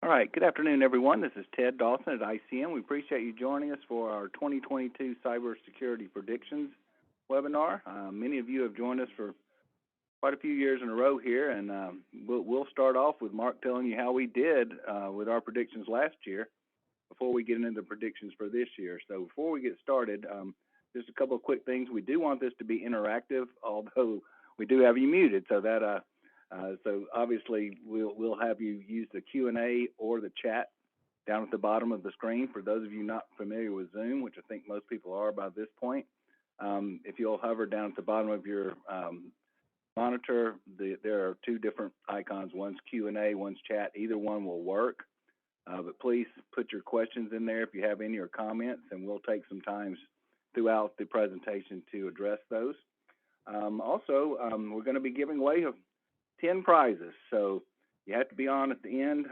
All right, good afternoon, everyone. This is Ted Dawson at ICM. We appreciate you joining us for our 2022 Cybersecurity Predictions webinar. Many of you have joined us for quite a few years in a row here, and we'll start off with Mark telling you how we did with our predictions last year before we get into the predictions for this year. So before we get started, just a couple of quick things. We do want this to be interactive, although we do have you muted, so that so obviously we'll have you use the Q&A or the chat down at the bottom of the screen. For those of you not familiar with Zoom, which I think most people are by this point, if you'll hover down at the bottom of your monitor, there are two different icons. One's Q&A, one's chat. Either one will work, but please put your questions in there if you have any or comments, and we'll take some times throughout the presentation to address those. Also, we're going to be giving away 10 prizes, so you have to be on at the end.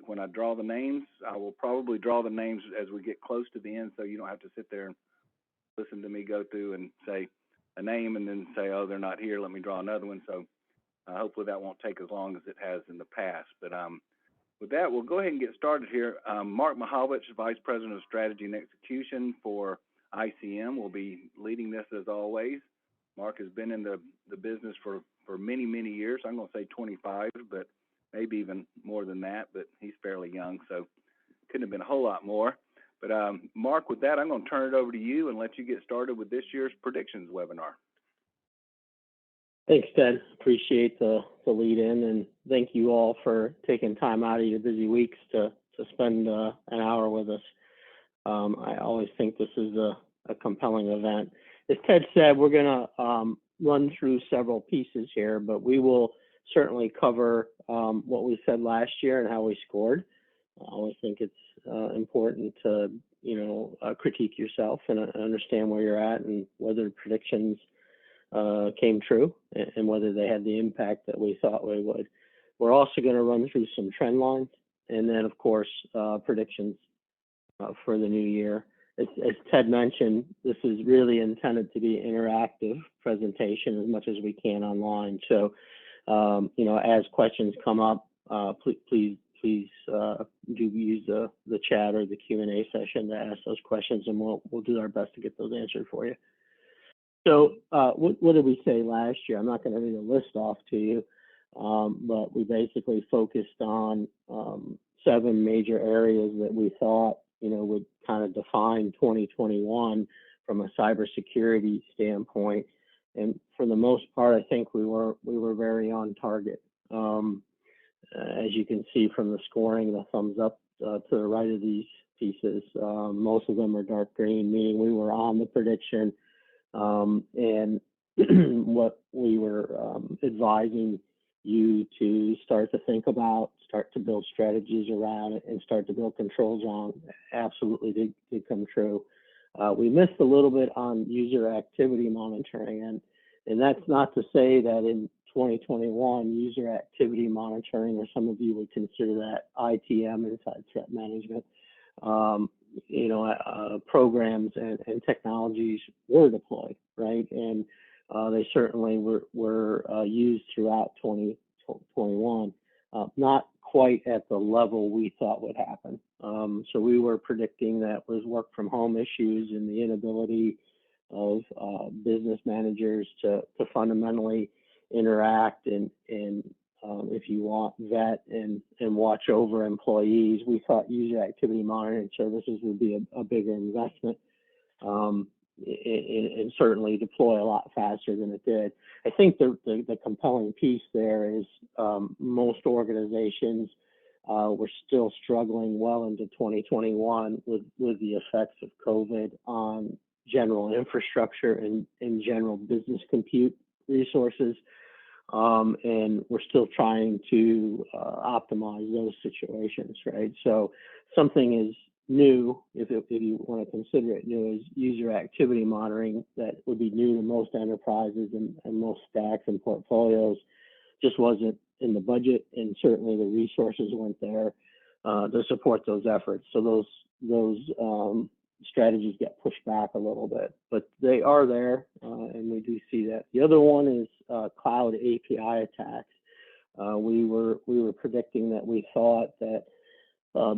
When I draw the names, I will probably draw the names as we get close to the end, so you don't have to sit there and listen to me go through and say a name and then say, oh, they're not here, let me draw another one. So hopefully that won't take as long as it has in the past. But with that, we'll go ahead and get started here. Mark Mahovlich, Vice President of Strategy and Execution for ICM, will be leading this as always. Mark has been in the business for many, many years. I'm going to say 25, but maybe even more than that, but he's fairly young, so couldn't have been a whole lot more. But Mark, with that, I'm going to turn it over to you and let you get started with this year's predictions webinar. Thanks, Ted. Appreciate the lead in, and thank you all for taking time out of your busy weeks to spend an hour with us. I always think this is a compelling event. As Ted said, we're going to run through several pieces here, but we will certainly cover what we said last year and how we scored. I always think it's important to, critique yourself and understand where you're at and whether predictions came true and whether they had the impact that we thought they would. We're also going to run through some trend lines and then, of course, predictions for the new year. As Ted mentioned, this is really intended to be an interactive presentation as much as we can online. So, as questions come up, please do use the chat or the Q&A session to ask those questions, and we'll do our best to get those answered for you. So what did we say last year? I'm not going to read a list off to you, but we basically focused on 7 major areas that we thought would kind of define 2021 from a cybersecurity standpoint. And for the most part, I think we were very on target. As you can see from the scoring, the thumbs up to the right of these pieces, most of them are dark green, meaning we were on the prediction. And what we were advising you to start to think about, start to build strategies around it, and start to build controls on absolutely did come true. We missed a little bit on user activity monitoring, and that's not to say that in 2021 user activity monitoring, or some of you would consider that ITM, inside threat management, programs and technologies were deployed, right? And they certainly were used throughout 2021, not quite at the level we thought would happen. So we were predicting that was work from home issues and the inability of business managers to fundamentally interact and if you want, vet and watch over employees. We thought user activity monitoring services would be a bigger investment and certainly deploy a lot faster than it did. I think the compelling piece there is most organizations were still struggling well into 2021 with the effects of COVID on general infrastructure and general business compute resources. And we're still trying to optimize those situations, right? So something is new, if you want to consider it new, is user activity monitoring that would be new to most enterprises and most stacks and portfolios. Just wasn't in the budget, and certainly the resources weren't there to support those efforts. So those strategies get pushed back a little bit, but they are there, and we do see that. The other one is cloud API attacks. We were predicting that we thought that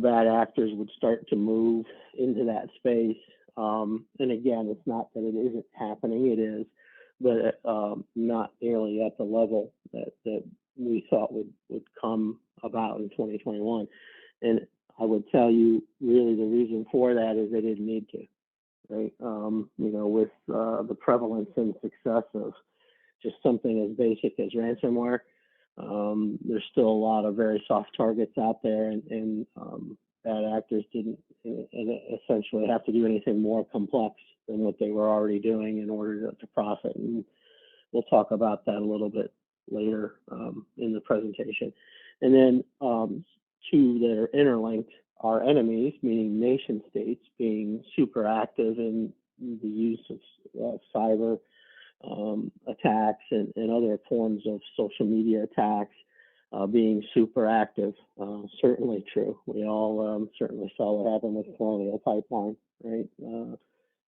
bad actors would start to move into that space. And again, it's not that it isn't happening; it is, but not nearly at the level that we thought would come about in 2021. And I would tell you, really, the reason for that is they didn't need to, right? With the prevalence and success of just something as basic as ransomware, there's still a lot of very soft targets out there, and bad actors didn't essentially have to do anything more complex than what they were already doing in order to profit. And we'll talk about that a little bit later in the presentation. And then two that are interlinked are enemies, meaning nation states being super active in the use of cyber attacks and other forms of social media attacks, being super active. Certainly true. We all certainly saw what happened with Colonial Pipeline, right?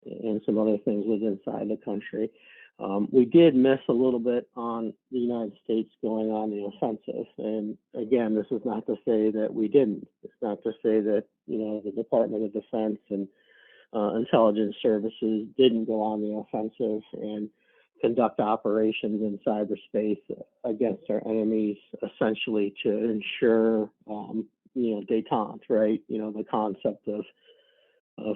And some other things was inside the country. We did miss a little bit on the United States going on the offensive. And again, this is not to say that we didn't. It's not to say that, the Department of Defense and intelligence services didn't go on the offensive and conduct operations in cyberspace against our enemies, essentially to ensure, détente, right? The concept of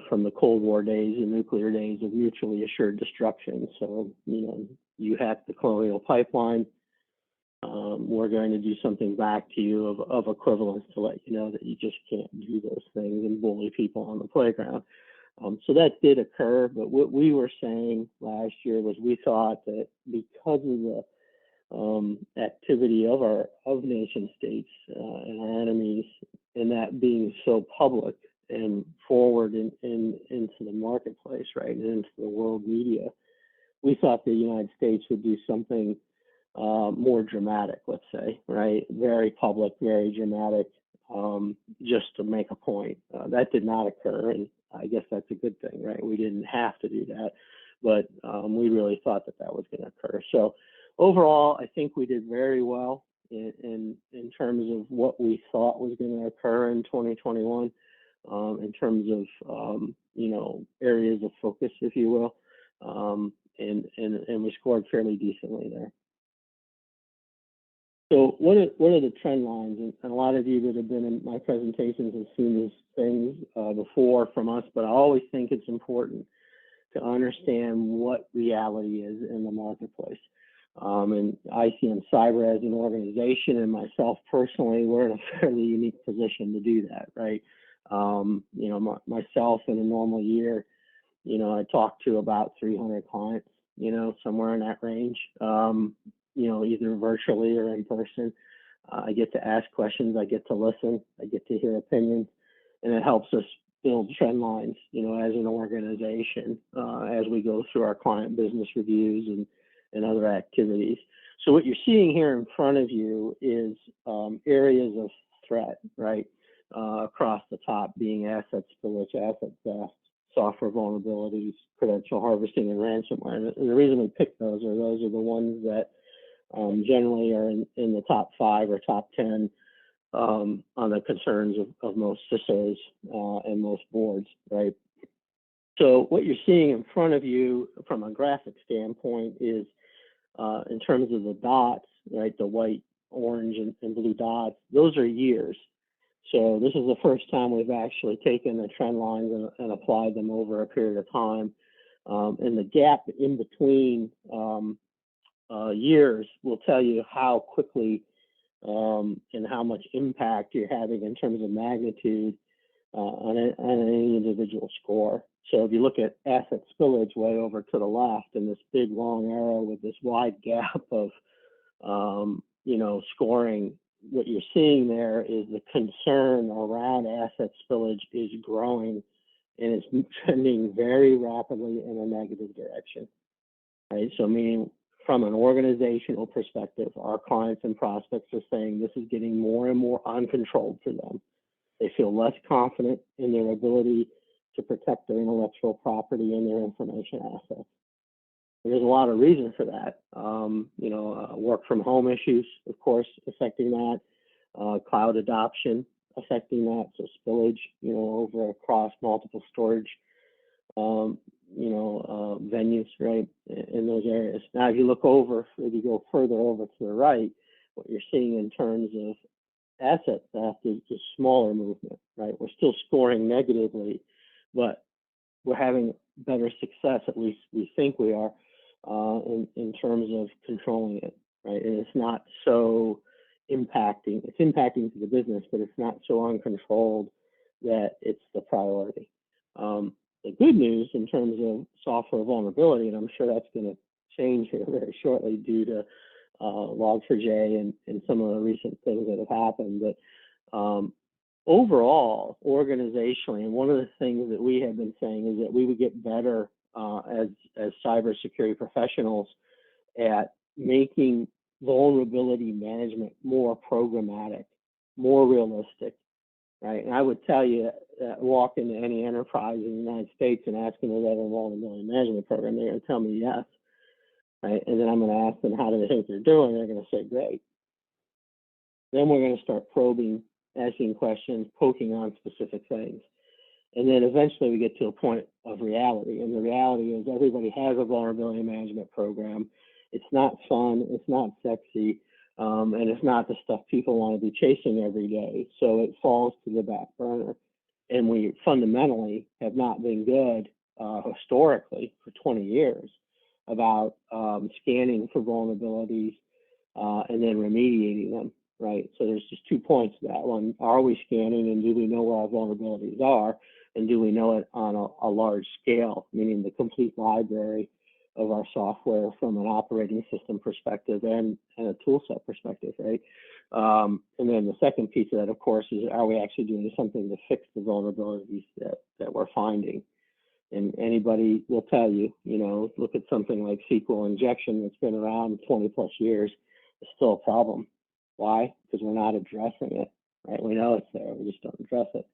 from the Cold War days and nuclear days of mutually assured destruction. So, you hack the Colonial Pipeline, we're going to do something back to you of equivalence to let you know that you just can't do those things and bully people on the playground. So that did occur, but what we were saying last year was we thought that because of the activity of nation states and our enemies, and that being so public and forward into the marketplace, right, and into the world media, we thought the United States would do something more dramatic, let's say, right, very public, very dramatic, just to make a point. That did not occur, and I guess that's a good thing, right? We didn't have to do that, but we really thought that was going to occur. So overall, I think we did very well in terms of what we thought was going to occur in 2021, in terms of areas of focus, if you will, and we scored fairly decently there. So what are the trend lines? And a lot of you that have been in my presentations have seen these things before from us, but I always think it's important to understand what reality is in the marketplace. And ICM Cyber as an organization and myself personally, we're in a fairly unique position to do that, right? Myself in a normal year, I talk to about 300 clients, somewhere in that range. Either virtually or in person. I get to ask questions, I get to listen, I get to hear opinions, and it helps us build trend lines, as an organization, as we go through our client business reviews and other activities. So what you're seeing here in front of you is areas of threat, right? Across the top being asset spillage, asset theft, software vulnerabilities, credential harvesting, and ransomware. And the reason we pick those are the ones that generally are in the top 5 or top 10 on the concerns of most CISOs and most boards, right? So what you're seeing in front of you from a graphic standpoint is in terms of the dots, right, the white, orange, and blue dots, those are years. So this is the first time we've actually taken the trend lines and applied them over a period of time. And the gap in between years will tell you how quickly and how much impact you're having in terms of magnitude on any individual score. So if you look at asset spillage way over to the left and this big long arrow with this wide gap of scoring, what you're seeing there is the concern around asset spillage is growing and it's trending very rapidly in a negative direction, right? So meaning from an organizational perspective, our clients and prospects are saying this is getting more and more uncontrolled for them. They feel less confident in their ability to protect their intellectual property and their information assets. There's a lot of reasons for that. Work from home issues, of course, affecting that. Cloud adoption affecting that. So spillage, over across multiple storage, venues, right, in those areas. Now, if you look over, if you go further over to the right, what you're seeing in terms of asset theft is smaller movement, right? We're still scoring negatively, but we're having better success, at least we think we are, in terms of controlling it, right? And it's not so impacting. It's impacting to the business, but it's not so uncontrolled that it's the priority. The good news in terms of software vulnerability, and I'm sure that's going to change here very shortly due to Log4j and some of the recent things that have happened, but overall, organizationally, and one of the things that we have been saying is that we would get better as cybersecurity professionals at making vulnerability management more programmatic, more realistic, right? And I would tell you, walk into any enterprise in the United States and ask them if they have a vulnerability management program, they're going to tell me yes, right? And then I'm going to ask them how do they think they're doing, they're going to say great. Then we're going to start probing, asking questions, poking on specific things. And then eventually we get to a point of reality. And the reality is everybody has a vulnerability management program. It's not fun, it's not sexy, and it's not the stuff people want to be chasing every day. So it falls to the back burner. And we fundamentally have not been good historically for 20 years about scanning for vulnerabilities and then remediating them. Right. So there's just 2 points to that. One, are we scanning and do we know where our vulnerabilities are? And do we know it on a large scale, meaning the complete library of our software from an operating system perspective and a tool set perspective, right? And then the second piece of that, of course, is are we actually doing something to fix the vulnerabilities that we're finding? And anybody will tell you, look at something like SQL injection that's been around 20 plus years, it's still a problem. Why? Because we're not addressing it, right? We know it's there, we just don't address it.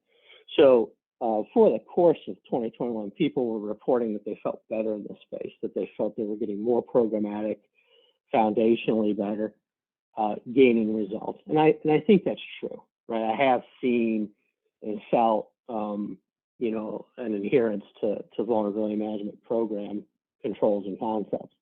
So for the course of 2021, people were reporting that they felt better in this space, that they felt they were getting more programmatic, foundationally better, gaining results. And I think that's true, right? I have seen and felt, an adherence to vulnerability management program controls and concepts.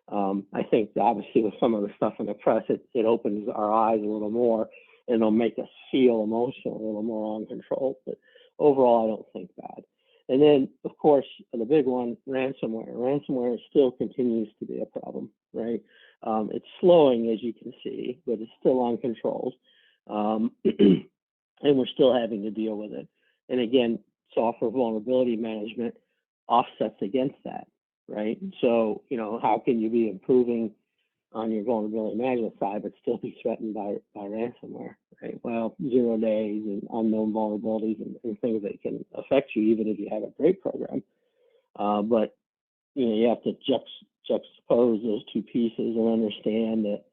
I think obviously with some of the stuff in the press, it opens our eyes a little more and it'll make us feel emotional a little more uncontrolled. But overall, I don't think bad. And then, of course, the big one, ransomware. Ransomware still continues to be a problem, right? It's slowing, as you can see, but it's still uncontrolled. And we're still having to deal with it. And again, software vulnerability management offsets against that, right? So, how can you be improving on your vulnerability management side, but still be threatened by ransomware, right? Well, 0 days and unknown vulnerabilities and things that can affect you, even if you have a great program. But, you have to juxtapose those two pieces and understand that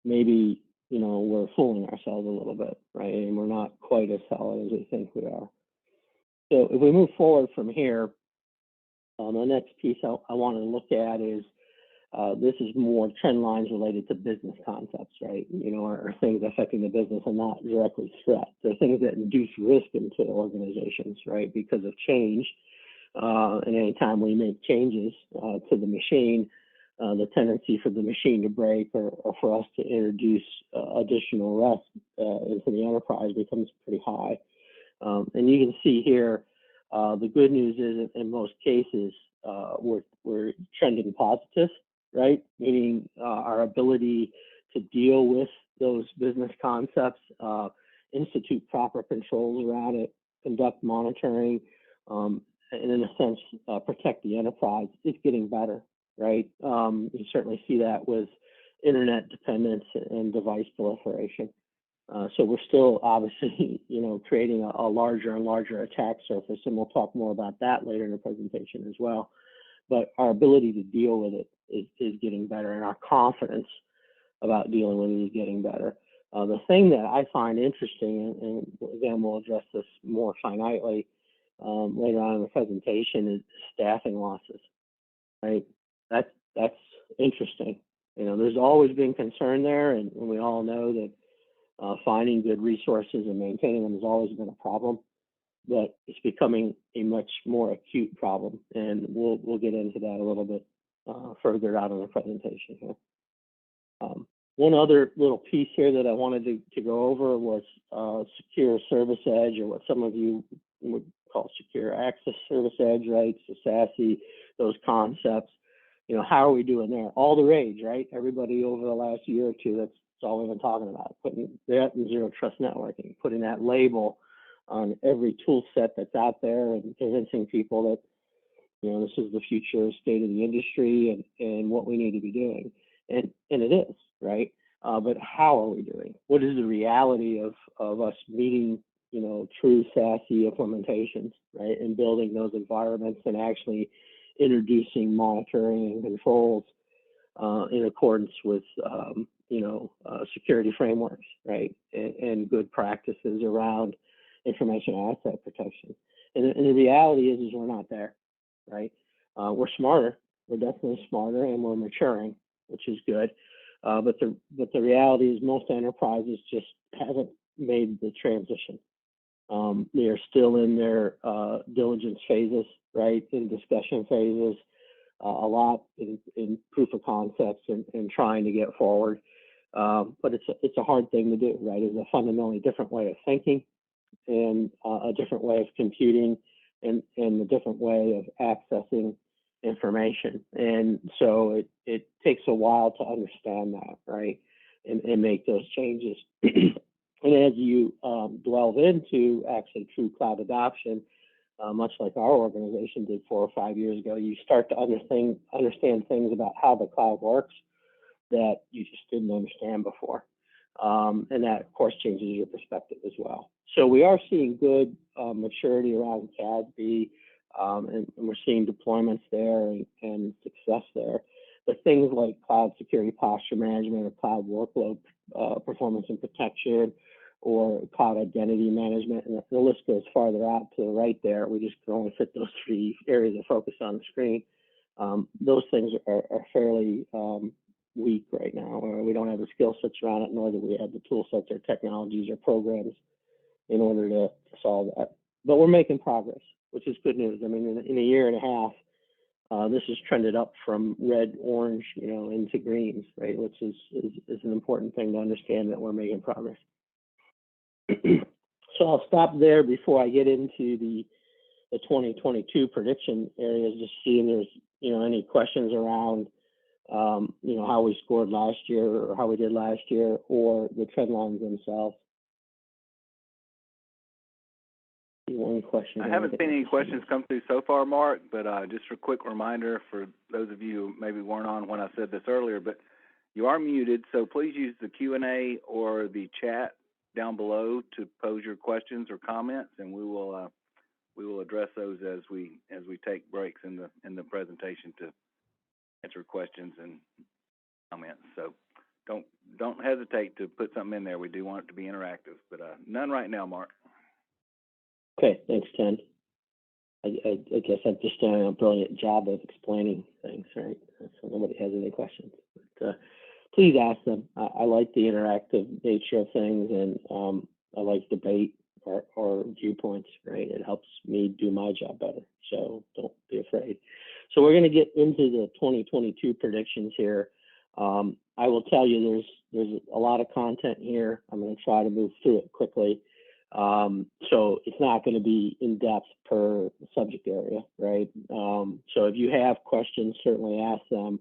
maybe, we're fooling ourselves a little bit, right? And we're not quite as solid as we think we are. So if we move forward from here, the next piece I want to look at is this is more trend lines related to business concepts, right? Or things affecting the business and not directly threat. They're things that induce risk into organizations, right? Because of change. And anytime we make changes to the machine, the tendency for the machine to break or for us to introduce additional risk into the enterprise becomes pretty high. And you can see here, the good news is in most cases, we're trending positive, right? Meaning our ability to deal with those business concepts, institute proper controls around it, conduct monitoring, and in a sense, protect the enterprise is getting better, right? You certainly see that with internet dependence and device proliferation. So we're still obviously, creating a larger and larger attack surface, and we'll talk more about that later in the presentation as well. But our ability to deal with it is getting better, and our confidence about dealing with it is getting better. The thing that I find interesting, and again, we'll address this more finitely later on in the presentation, is staffing losses, right? That's that's interesting. There's always been concern there, and we all know that finding good resources and maintaining them has always been a problem, but it's becoming a much more acute problem, and we'll get into that a little bit further out in the presentation here. One other little piece here that I wanted to go over was secure service edge, or what some of you would call secure access service edge, right? So SASE, those concepts. How are we doing there? All the rage, right? Everybody over the last year or two, that's all we've been talking about, putting that in zero trust networking, putting that label on every tool set that's out there and convincing people that, this is the future state of the industry and what we need to be doing. And it is, right? But how are we doing? What is the reality of us meeting, true SASE implementations, right? And building those environments and actually introducing monitoring and controls in accordance with, security frameworks, right? And good practices around information asset protection. And the reality is we're not there, right? We're smarter. We're definitely smarter, and we're maturing, which is good. But the reality is most enterprises just haven't made the transition. They are still in their diligence phases, right? In discussion phases, a lot in proof of concepts and trying to get forward. But it's a hard thing to do, right? It's a fundamentally different way of thinking, and a different way of computing, and a different way of accessing information. And so it takes a while to understand that, right? And make those changes. And as you delve into actually true cloud adoption, much like our organization did 4 or 5 years ago, you start to understand things about how the cloud works that you just didn't understand before. And that, of course, changes your perspective as well. So we are seeing good maturity around CASB, and we're seeing deployments there and success there. But things like cloud security posture management, or cloud workload performance and protection, or cloud identity management, and the list goes farther out to the right there. We just can only fit those 3 areas of focus on the screen. Those things are fairly weak right now. We don't have the skill sets around it, nor do we have the tool sets or technologies or programs in order to solve that. But we're making progress, which is good news. I mean, in a year and a half, this has trended up from red, orange, into greens, right? Which is an important thing to understand, that we're making progress. So I'll stop there before I get into the 2022 prediction areas, just seeing there's any questions around how we scored last year, or how we did last year, or the trend lines themselves. One question. I haven't seen any questions come through so far, Mark, but just a quick reminder for those of you who maybe weren't on when I said this earlier, but you are muted, so please use the Q&A or the chat down below to pose your questions or comments, and we will address those as we take breaks in the presentation to answer questions and comments. So don't hesitate to put something in there. We do want it to be interactive, but none right now, Mark. Okay, thanks, Ken. I guess I've just done a brilliant job of explaining things, right? So nobody has any questions. But, please ask them. I like the interactive nature of things, and I like debate or viewpoints, right? It helps me do my job better, so don't be afraid. So we're going to get into the 2022 predictions here. I will tell you there's a lot of content here. I'm going to try to move through it quickly. So it's not going to be in depth per subject area, right? So if you have questions, certainly ask them.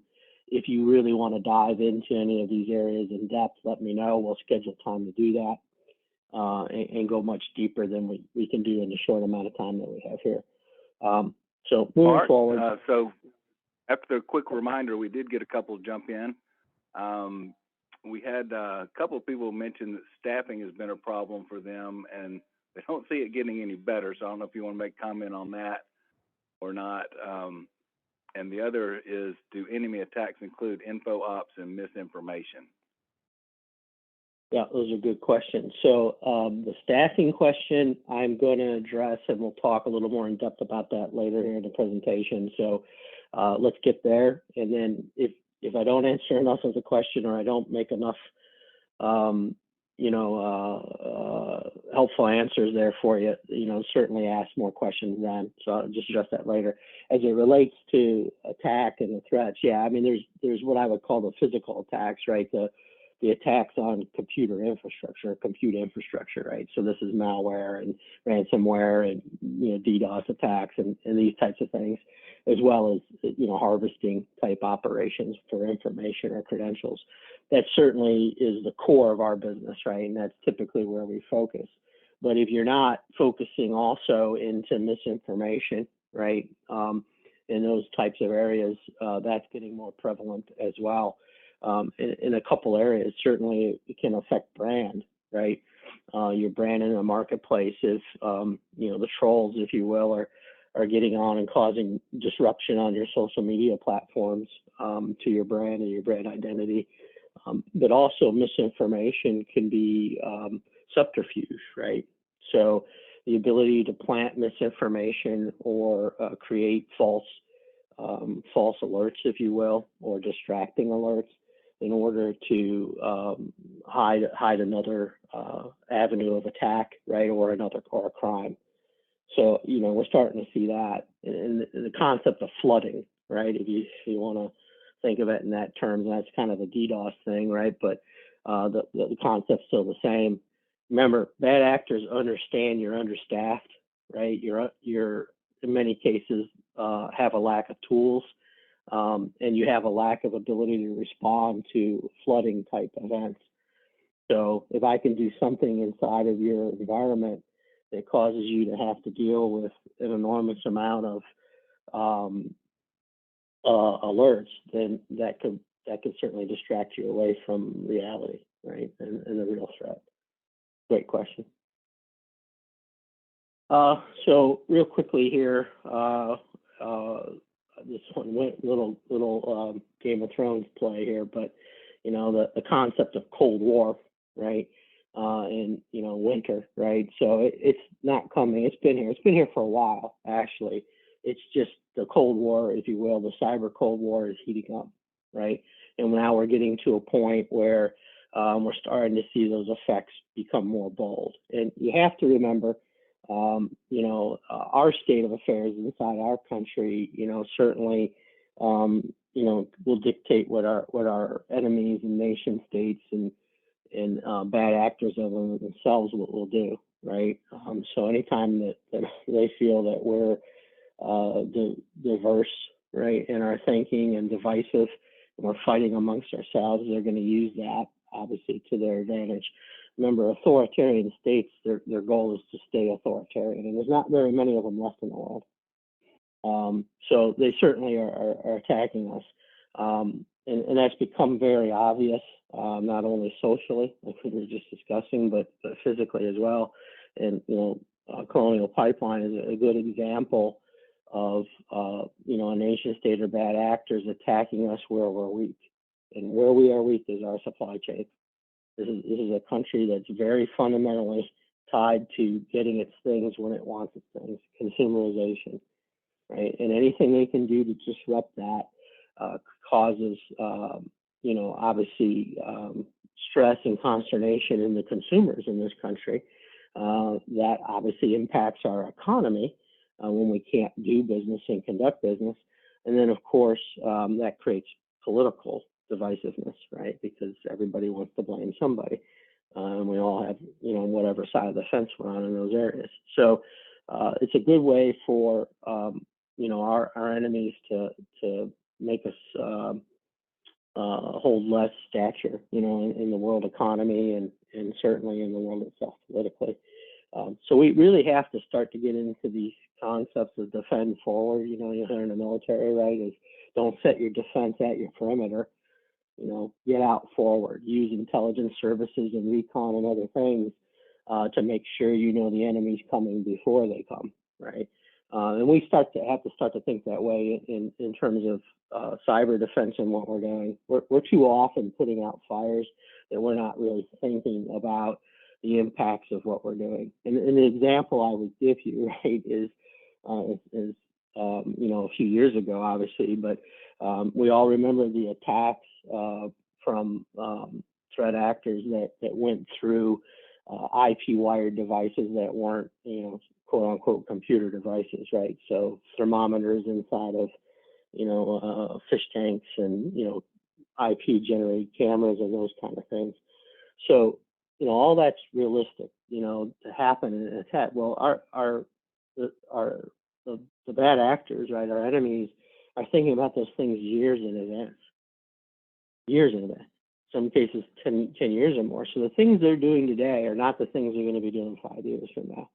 If you really want to dive into any of these areas in depth, let me know. We'll schedule time to do that and go much deeper than we can do in the short amount of time that we have here. So moving forward. So after a quick reminder, we did get a couple jump in. We had a couple of people mention that staffing has been a problem for them, and they don't see it getting any better. So I don't know if you want to make comment on that or not. And the other is, do enemy attacks include info ops and misinformation? Yeah, those are good questions. So the staffing question I'm going to address, and we'll talk a little more in depth about that later here in the presentation. So let's get there. And then if I don't answer enough of the question or I don't make enough, helpful answers there for you, certainly ask more questions then. So I'll just address that later. As it relates to attack and the threats, yeah, I mean, there's what I would call the physical attacks, right? The attacks on computer infrastructure, compute infrastructure, right? So this is malware and ransomware and, DDoS attacks and these types of things, as well as, harvesting type operations for information or credentials. That certainly is the core of our business, right? And that's typically where we focus. But if you're not focusing also into misinformation, right, in those types of areas, that's getting more prevalent as well. In a couple areas, certainly it can affect brand, right? Your brand in the marketplace, if the trolls, if you will, are getting on and causing disruption on your social media platforms to your brand and your brand identity. But also misinformation can be subterfuge, right? So the ability to plant misinformation or create false alerts, if you will, or distracting alerts in order to hide another avenue of attack, right, or a crime. So we're starting to see that, and the concept of flooding, right? If you want to think of it in that term, that's kind of a DDoS thing, right? But the concept's still the same. Remember, bad actors understand you're understaffed, right? You're in many cases have a lack of tools, and you have a lack of ability to respond to flooding type events. So if I can do something inside of your environment that causes you to have to deal with an enormous amount of alerts, then that could certainly distract you away from reality, right, and the real threat. Great question. So real quickly here, this one went little Game of Thrones play here, but the concept of Cold War, right, and winter, right? So it's not coming. It's been here. It's been here for a while, actually. It's just the Cold War, if you will, the cyber Cold War is heating up, right? And now we're getting to a point where we're starting to see those effects become more bold. And you have to remember, our state of affairs inside our country, certainly, will dictate what our enemies and nation states and bad actors of them themselves will do, right? So anytime that they feel that we're diverse, right, in our thinking and divisive, and we're fighting amongst ourselves, they're going to use that obviously to their advantage. Remember, authoritarian states, their goal is to stay authoritarian, and there's not very many of them left in the world. So they certainly are attacking us, and that's become very obvious, not only socially, like we were just discussing, but physically as well. And Colonial Pipeline is a good example of a nation state or bad actors attacking us where we're weak, and where we are weak is our supply chain. This is a country that's very fundamentally tied to getting its things when it wants its things, consumerization, right? And anything they can do to disrupt that causes, obviously stress and consternation in the consumers in this country. That obviously impacts our economy when we can't do business and conduct business. And then, of course, that creates political divisiveness, right? Because everybody wants to blame somebody. And we all have, whatever side of the fence we're on in those areas. So it's a good way for, our enemies to make us hold less stature, in the world economy and certainly in the world itself politically. So we really have to start to get into these concepts of defend forward. You hear in the military, right, is don't set your defense at your perimeter. Get out forward, use intelligence services and recon and other things to make sure the enemy's coming before they come, right? And we have to start to think that way in terms of cyber defense and what we're doing. We're too often putting out fires that we're not really thinking about the impacts of what we're doing. And the example I would give you, right, is a few years ago, obviously, but we all remember the attacks from threat actors that went through IP wired devices that weren't, quote unquote computer devices, right? So thermometers inside of, fish tanks and, IP generated cameras and those kind of things. So, all that's realistic, to happen and attack. Well, the bad actors, right, our enemies are thinking about those things years in advance, years in advance. Some cases 10 years or more. So the things they're doing today are not the things they're going to be doing 5 years from now.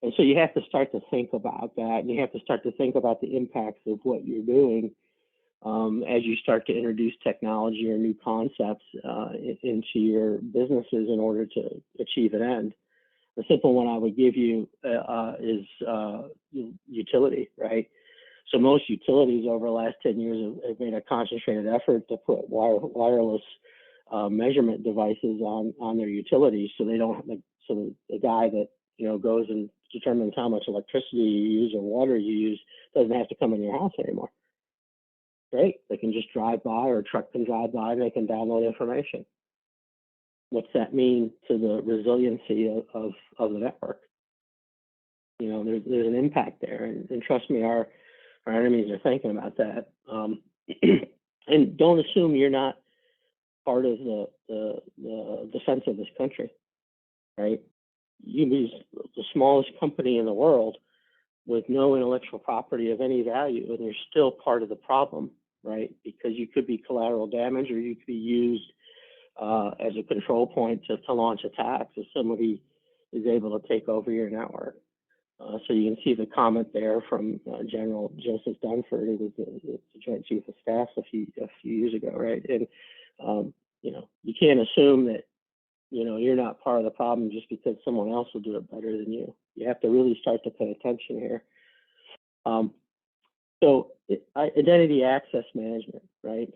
And so you have to start to think about that, and you have to start to think about the impacts of what you're doing as you start to introduce technology or new concepts into your businesses in order to achieve an end. The simple one I would give you is utility, right? So most utilities over the last 10 years have made a concentrated effort to put wireless measurement devices on their utilities, so they don't so the guy that goes and determines how much electricity you use or water you use doesn't have to come in your house anymore. Great, they can just drive by, or a truck can drive by and they can download information. What's that mean to the resiliency of the network? There's an impact there, and trust me, our enemies are thinking about that. And don't assume you're not part of the defense of this country, right? You be the smallest company in the world with no intellectual property of any value, and you're still part of the problem, right? Because you could be collateral damage, or you could be used as a control point to launch attacks if somebody is able to take over your network. So you can see the comment there from General Joseph Dunford, who was the Joint Chief of Staff a few years ago, right? And you can't assume that you're not part of the problem just because someone else will do it better than you. You have to really start to pay attention here. So identity access management, right?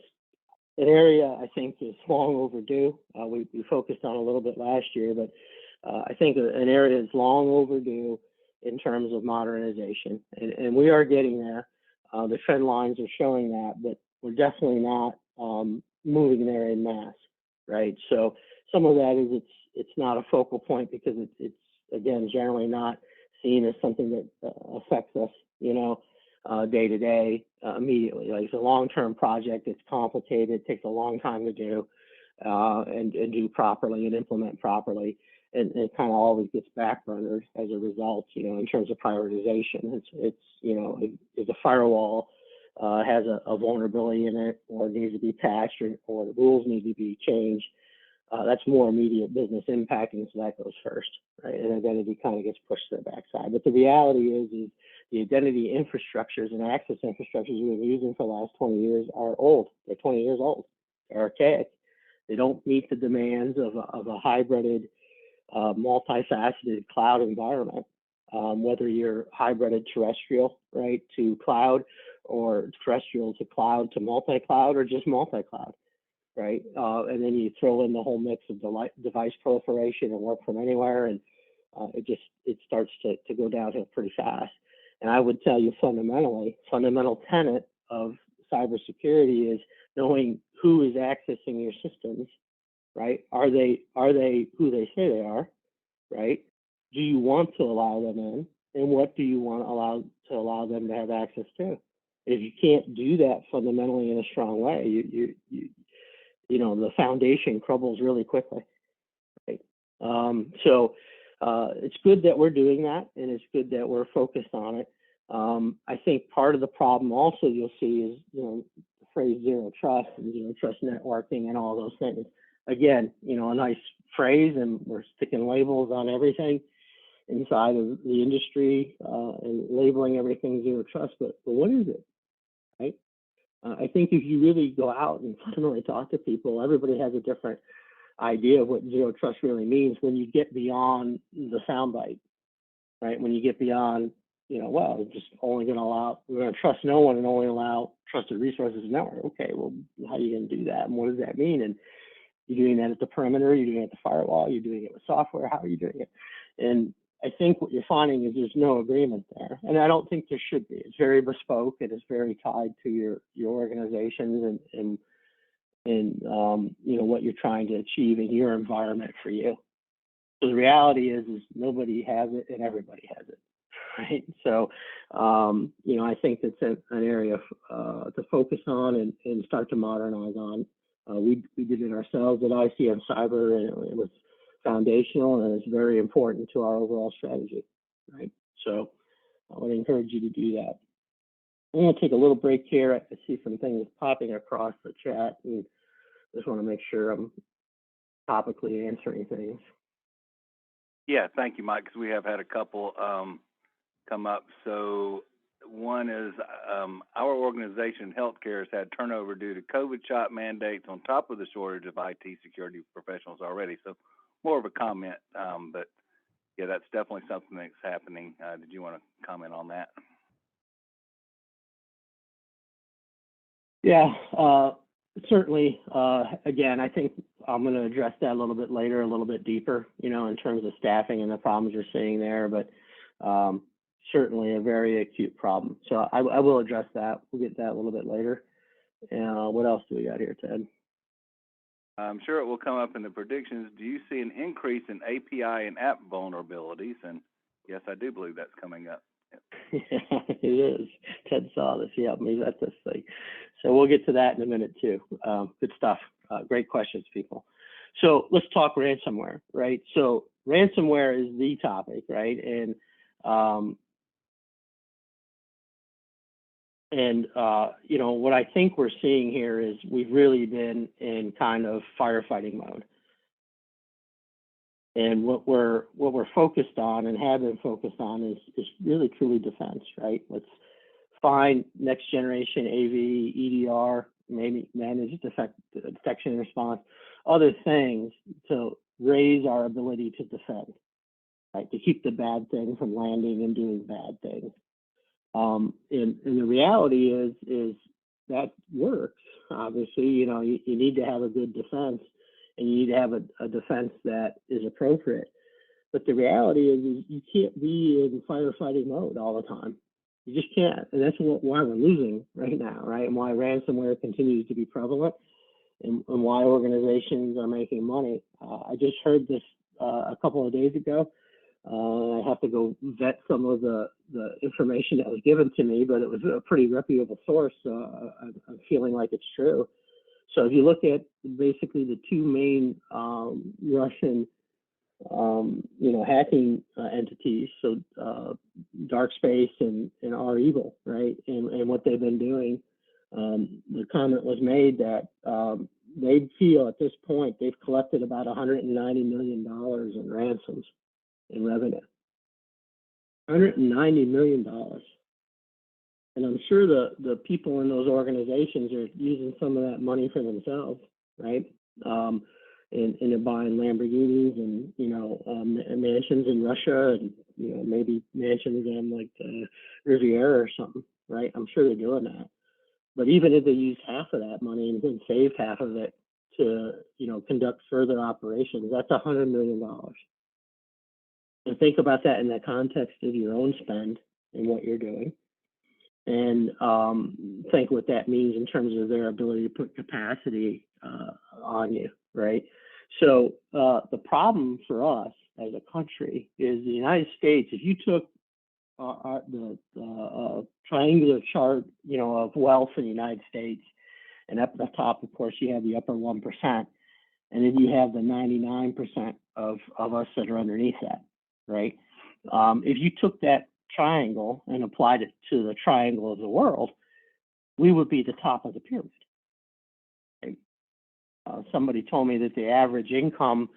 An area I think is long overdue. We focused on a little bit last year, but I think an area is long overdue in terms of modernization, and we are getting there. The trend lines are showing that, but we're definitely not moving there in mass, right? So some of that is it's not a focal point because it's again generally not seen as something that affects us, day to day immediately. Like it's a long-term project. It's complicated. It takes a long time to do and do properly and implement properly. And it kind of always gets backburnered as a result, in terms of prioritization. It's if the firewall has a vulnerability in it, or needs to be patched, or the rules need to be changed, that's more immediate business impacting, so that goes first, right? And identity kind of gets pushed to the backside. But the reality is the identity infrastructures and access infrastructures we've been using for the last 20 years are old. They're 20 years old. They're archaic. They don't meet the demands of a hybrided, multifaceted cloud environment, whether you're hybrided terrestrial, right, to cloud, or terrestrial to cloud to multi-cloud, or just multi-cloud, right? And then you throw in the whole mix of device proliferation and work from anywhere, and it starts to go downhill pretty fast. And I would tell you fundamental tenet of cybersecurity is knowing who is accessing your systems, right? Are they who they say they are, right? Do you want to allow them in, and what do you want to allow them to have access to? If you can't do that fundamentally in a strong way, the foundation crumbles really quickly, right? So it's good that we're doing that, and it's good that we're focused on it. I think part of the problem also you'll see is the phrase zero trust and zero trust networking and all those things. Again, a nice phrase, and we're sticking labels on everything inside of the industry and labeling everything zero trust. But what is it, right? I think if you really go out and fundamentally talk to people, everybody has a different idea of what zero trust really means when you get beyond the soundbite, right? When you get beyond, we're just only going to we're going to trust no one and only allow trusted resources and network. Okay, well, how are you going to do that? And what does that mean? And you're doing that at the perimeter, you're doing it at the firewall, you're doing it with software, how are you doing it? And I think what you're finding is there's no agreement there, and I don't think there should be. It's very bespoke. It is very tied to your organizations and what you're trying to achieve in your environment for you. So the reality is nobody has it and everybody has it, right? So I think it's an area to focus on and start to modernize on. We did it ourselves at ICM Cyber, and it was foundational, and it's very important to our overall strategy, right? So I would encourage you to do that. I'm going to take a little break here. I see some things popping across the chat, and just want to make sure I'm topically answering things. Yeah, thank you, Mike, because we have had a couple come up. So one is our organization, healthcare, has had turnover due to COVID shot mandates on top of the shortage of IT security professionals already. So more of a comment, but yeah, that's definitely something that's happening. Did you want to comment on that? Yeah, certainly. Again, I think I'm going to address that a little bit later, a little bit deeper, in terms of staffing and the problems you're seeing there, but certainly a very acute problem. So I will address that. We'll get that a little bit later. What else do we got here, Ted? I'm sure it will come up in the predictions. Do you see an increase in API and app vulnerabilities? And yes, I do believe that's coming up. Yeah, it is. Ted saw this. Yeah, maybe that's this thing. So we'll get to that in a minute too. Good stuff. Great questions, people. So let's talk ransomware, right? So ransomware is the topic, right? And what I think we're seeing here is we've really been in kind of firefighting mode. And what we're focused on and have been focused on is really truly defense, right? Let's find next generation AV, EDR, maybe managed detection and response, other things to raise our ability to defend, right? To keep the bad thing from landing and doing bad things. And the reality is that works. Obviously, you need to have a good defense, and you need to have a defense that is appropriate. But the reality is you can't be in firefighting mode all the time. You just can't, and that's why we're losing right now, right? And why ransomware continues to be prevalent, and why organizations are making money. I just heard this a couple of days ago. I have to go vet some of the information that was given to me, but it was a pretty reputable source, so I'm feeling like it's true. So if you look at basically the two main Russian, hacking entities, so Dark Space and R-Evil, right, and what they've been doing, the comment was made that they feel at this point they've collected about $190 million in ransoms in revenue. $190 million. And I'm sure the people in those organizations are using some of that money for themselves, right? And they're buying Lamborghinis and, mansions in Russia and, maybe mansions on like Riviera or something, right? I'm sure they're doing that. But even if they use half of that money and then saved half of it to, conduct further operations, that's $100 million. And think about that in the context of your own spend and what you're doing. And think what that means in terms of their ability to put capacity on you, right? So the problem for us as a country is the United States, if you took the triangular chart, of wealth in the United States, and up at the top, of course, you have the upper 1%, and then you have the 99% of us that are underneath that, right? If you took that triangle and applied it to the triangle of the world, we would be the top of the pyramid. Right? Somebody told me that the average income,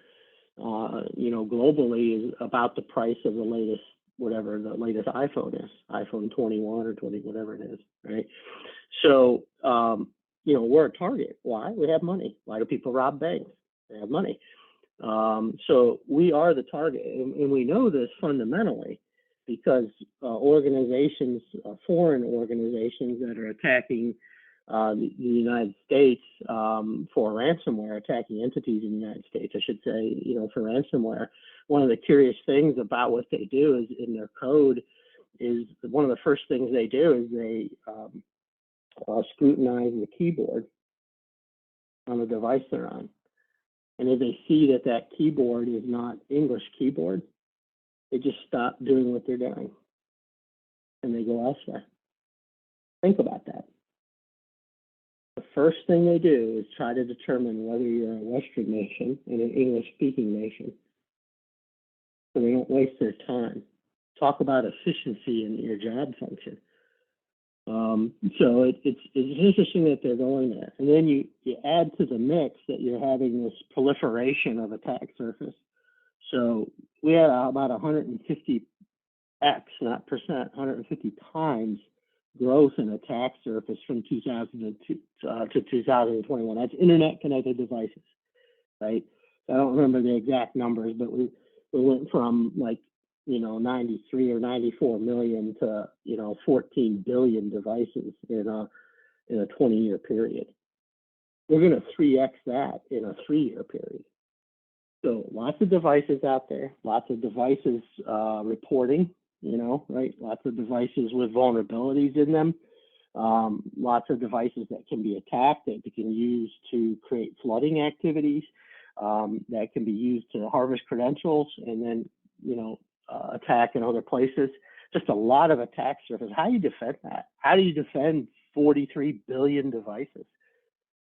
globally is about the price of the latest, whatever the latest iPhone is, iPhone 21 or 20, whatever it is, right? So, we're a target. Why? We have money. Why do people rob banks? They have money. So we are the target, and we know this fundamentally because organizations, foreign organizations that are attacking the United States for ransomware, attacking entities in the United States, I should say, for ransomware. One of the curious things about what they do is in their code is one of the first things they do is they scrutinize the keyboard on the device they're on. And if they see that that keyboard is not English keyboard, they just stop doing what they're doing and they go elsewhere. Think about that. The first thing they do is try to determine whether you're a Western nation and an English-speaking nation, so they don't waste their time. Talk about efficiency in your job function. So it's interesting that they're going there. And then you add to the mix that you're having this proliferation of attack surface. So we had about 150x, not percent, 150 times growth in attack surface from 2002 to 2021. That's internet connected devices, right? I don't remember the exact numbers, but we went from 93 or 94 million to 14 billion devices in a 20-year period. We're going to 3x that in a 3-year period. So lots of devices out there, lots of devices reporting, right? Lots of devices with vulnerabilities in them, lots of devices that can be attacked, that they can use to create flooding activities, that can be used to harvest credentials and then, attack in other places. Just a lot of attack surface. How do you defend that? How do you defend 43 billion devices?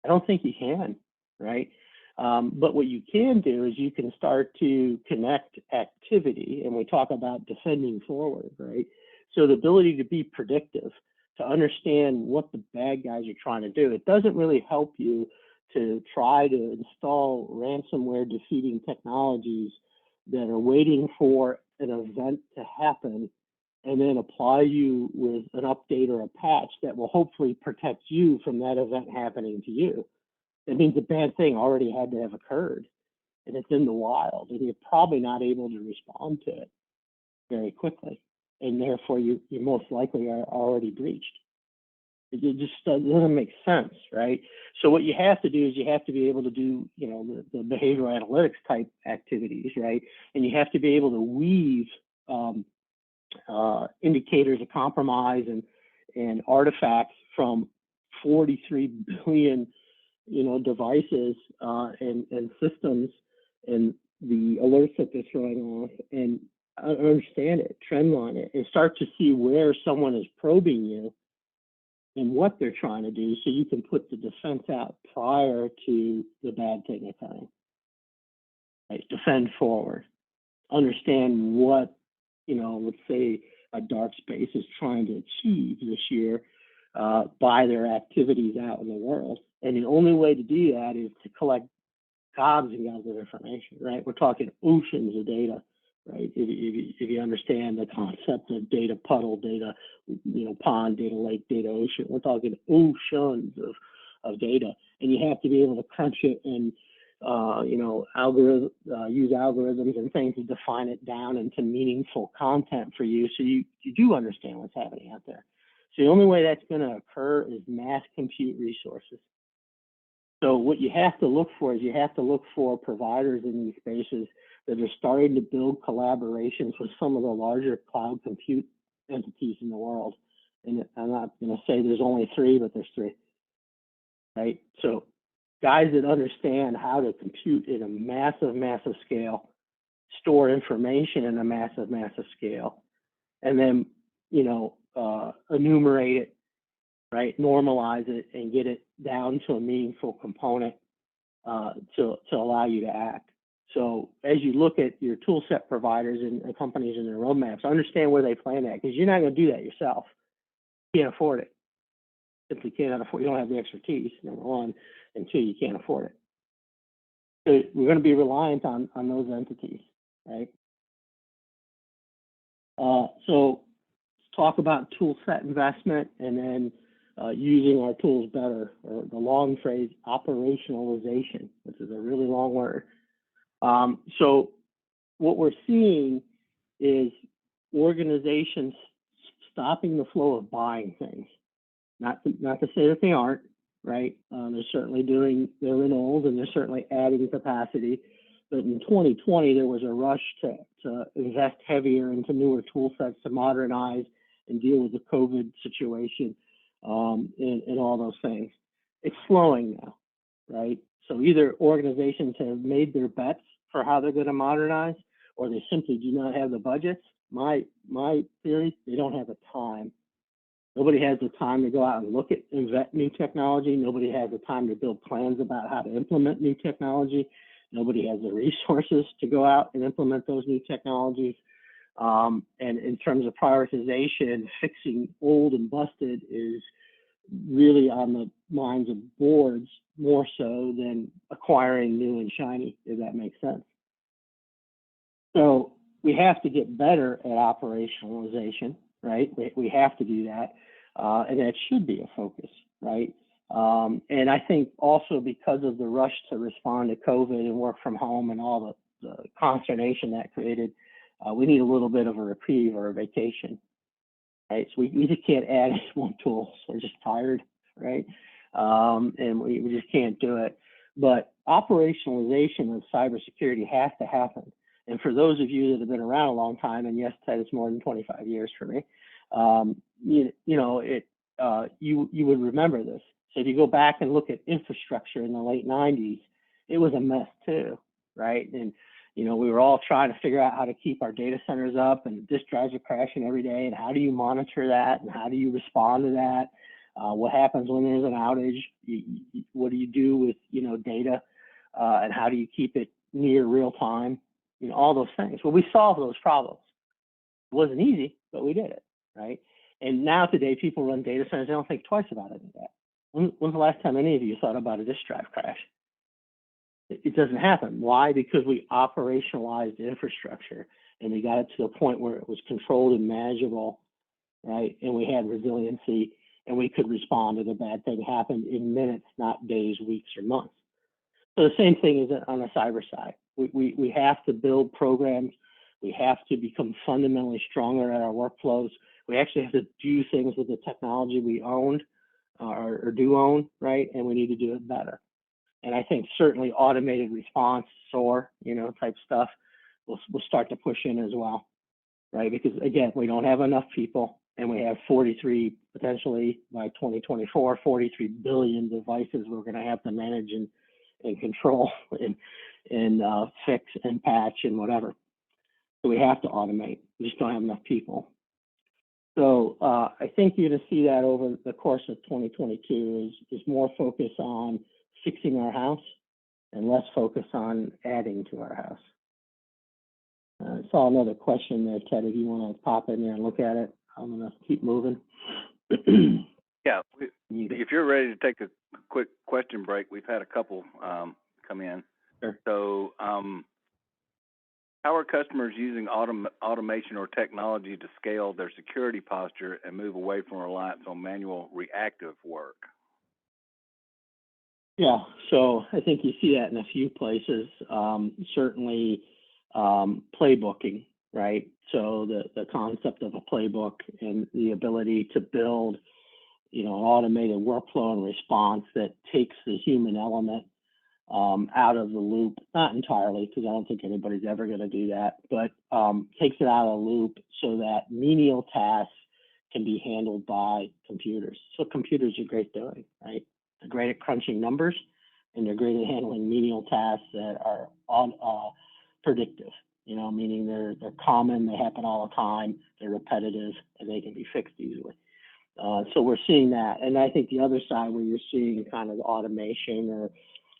I don't think you can, right? But what you can do is you can start to connect activity, and we talk about defending forward, right? So the ability to be predictive, to understand what the bad guys are trying to do. It doesn't really help you to try to install ransomware defeating technologies that are waiting for an event to happen and then apply you with an update or a patch that will hopefully protect you from that event happening to you. That means a bad thing already had to have occurred and it's in the wild and you're probably not able to respond to it very quickly. And therefore you most likely are already breached. It just doesn't make sense, right? So what you have to do is you have to be able to do, the behavioral analytics type activities, right? And you have to be able to weave indicators of compromise and artifacts from 43 billion, devices and systems and the alerts that they're throwing off and understand it, trend line it, and start to see where someone is probing you and what they're trying to do so you can put the defense out prior to the bad thing occurring. Right? Defend forward. Understand what, let's say a dark space is trying to achieve this year by their activities out in the world. And the only way to do that is to collect gobs and gobs of information, right? We're talking oceans of data, right? If you understand the concept of data puddle, data, pond, data lake, data ocean, we're talking oceans of data, and you have to be able to crunch it and use algorithms and things to define it down into meaningful content for you, so you do understand what's happening out there. So the only way that's going to occur is mass compute resources. So what you have to look for is you have to look for providers in these spaces that are starting to build collaborations with some of the larger cloud compute entities in the world. And I'm not going to say there's only 3, but there's 3, right? So guys that understand how to compute in a massive, massive scale, store information in a massive, massive scale, and then, enumerate it, right? Normalize it and get it down to a meaningful component to allow you to act. So as you look at your tool set providers and companies and their roadmaps, understand where they plan at, because you're not going to do that yourself. You can't afford it. Simply cannot afford. You don't have the expertise, number one, and 2, you can't afford it. So we're going to be reliant on those entities, right? So let's talk about tool set investment and then using our tools better, or the long phrase operationalization, which is a really long word. So what we're seeing is organizations stopping the flow of buying things. Not to say that they aren't, right? They're certainly doing their renewals and they're certainly adding capacity. But in 2020, there was a rush to invest heavier into newer tool sets to modernize and deal with the COVID situation, and all those things. It's slowing now, right? So either organizations have made their bets for how they're going to modernize, or they simply do not have the budgets. My theory, they don't have the time. Nobody has the time to go out and look at and vet new technology. Nobody has the time to build plans about how to implement new technology. Nobody has the resources to go out and implement those new technologies. And in terms of prioritization, fixing old and busted is really on the minds of boards more so than acquiring new and shiny, if that makes sense. So we have to get better at operationalization, right? We have to do that, and that should be a focus, right? And I think also because of the rush to respond to COVID and work from home and all the consternation that created, we need a little bit of a reprieve or a vacation, right? So we just can't add more tools. We're just tired, right? And we just can't do it. But operationalization of cybersecurity has to happen. And for those of you that have been around a long time, and yes, Ted, it's more than 25 years for me, you would remember this. So if you go back and look at infrastructure in the late 90s, it was a mess too, right? And we were all trying to figure out how to keep our data centers up, and disk drives are crashing every day. And how do you monitor that? And how do you respond to that? What happens when there's an outage? What do you do with data? And how do you keep it near real time? All those things. Well, we solved those problems. It wasn't easy, but we did it, right? And now today, people run data centers. They don't think twice about any of that. When's the last time any of you thought about a disk drive crash? It doesn't happen. Why? Because we operationalized infrastructure and we got it to the point where it was controlled and manageable, right? And we had resiliency and we could respond if a bad thing happened in minutes, not days, weeks, or months. So the same thing is on the cyber side. We have to build programs. We have to become fundamentally stronger at our workflows. We actually have to do things with the technology we owned or do own, right? And we need to do it better. And I think certainly automated response, SOAR, type stuff will start to push in as well, right? Because again, we don't have enough people, and we have 43, potentially by 2024, 43 billion devices we're going to have to manage and control and fix and patch and whatever. So we have to automate. We just don't have enough people. So I think you're going to see that over the course of 2022 is more focus on fixing our house and less focus on adding to our house. I saw another question there, Ted. If you want to pop in there and look at it, I'm going to keep moving. Yeah, if you're ready to take a quick question break, we've had a couple come in. Sure. So how are customers using automation or technology to scale their security posture and move away from reliance on manual reactive work? Yeah, so I think you see that in a few places. Certainly playbooking, right? So the concept of a playbook and the ability to build, an automated workflow and response that takes the human element out of the loop, not entirely, because I don't think anybody's ever going to do that, but takes it out of the loop so that menial tasks can be handled by computers. So computers are great doing, right? They're great at crunching numbers, and they're great at handling menial tasks that are predictive, meaning they're common, they happen all the time, they're repetitive, and they can be fixed easily. So we're seeing that. And I think the other side where you're seeing kind of automation or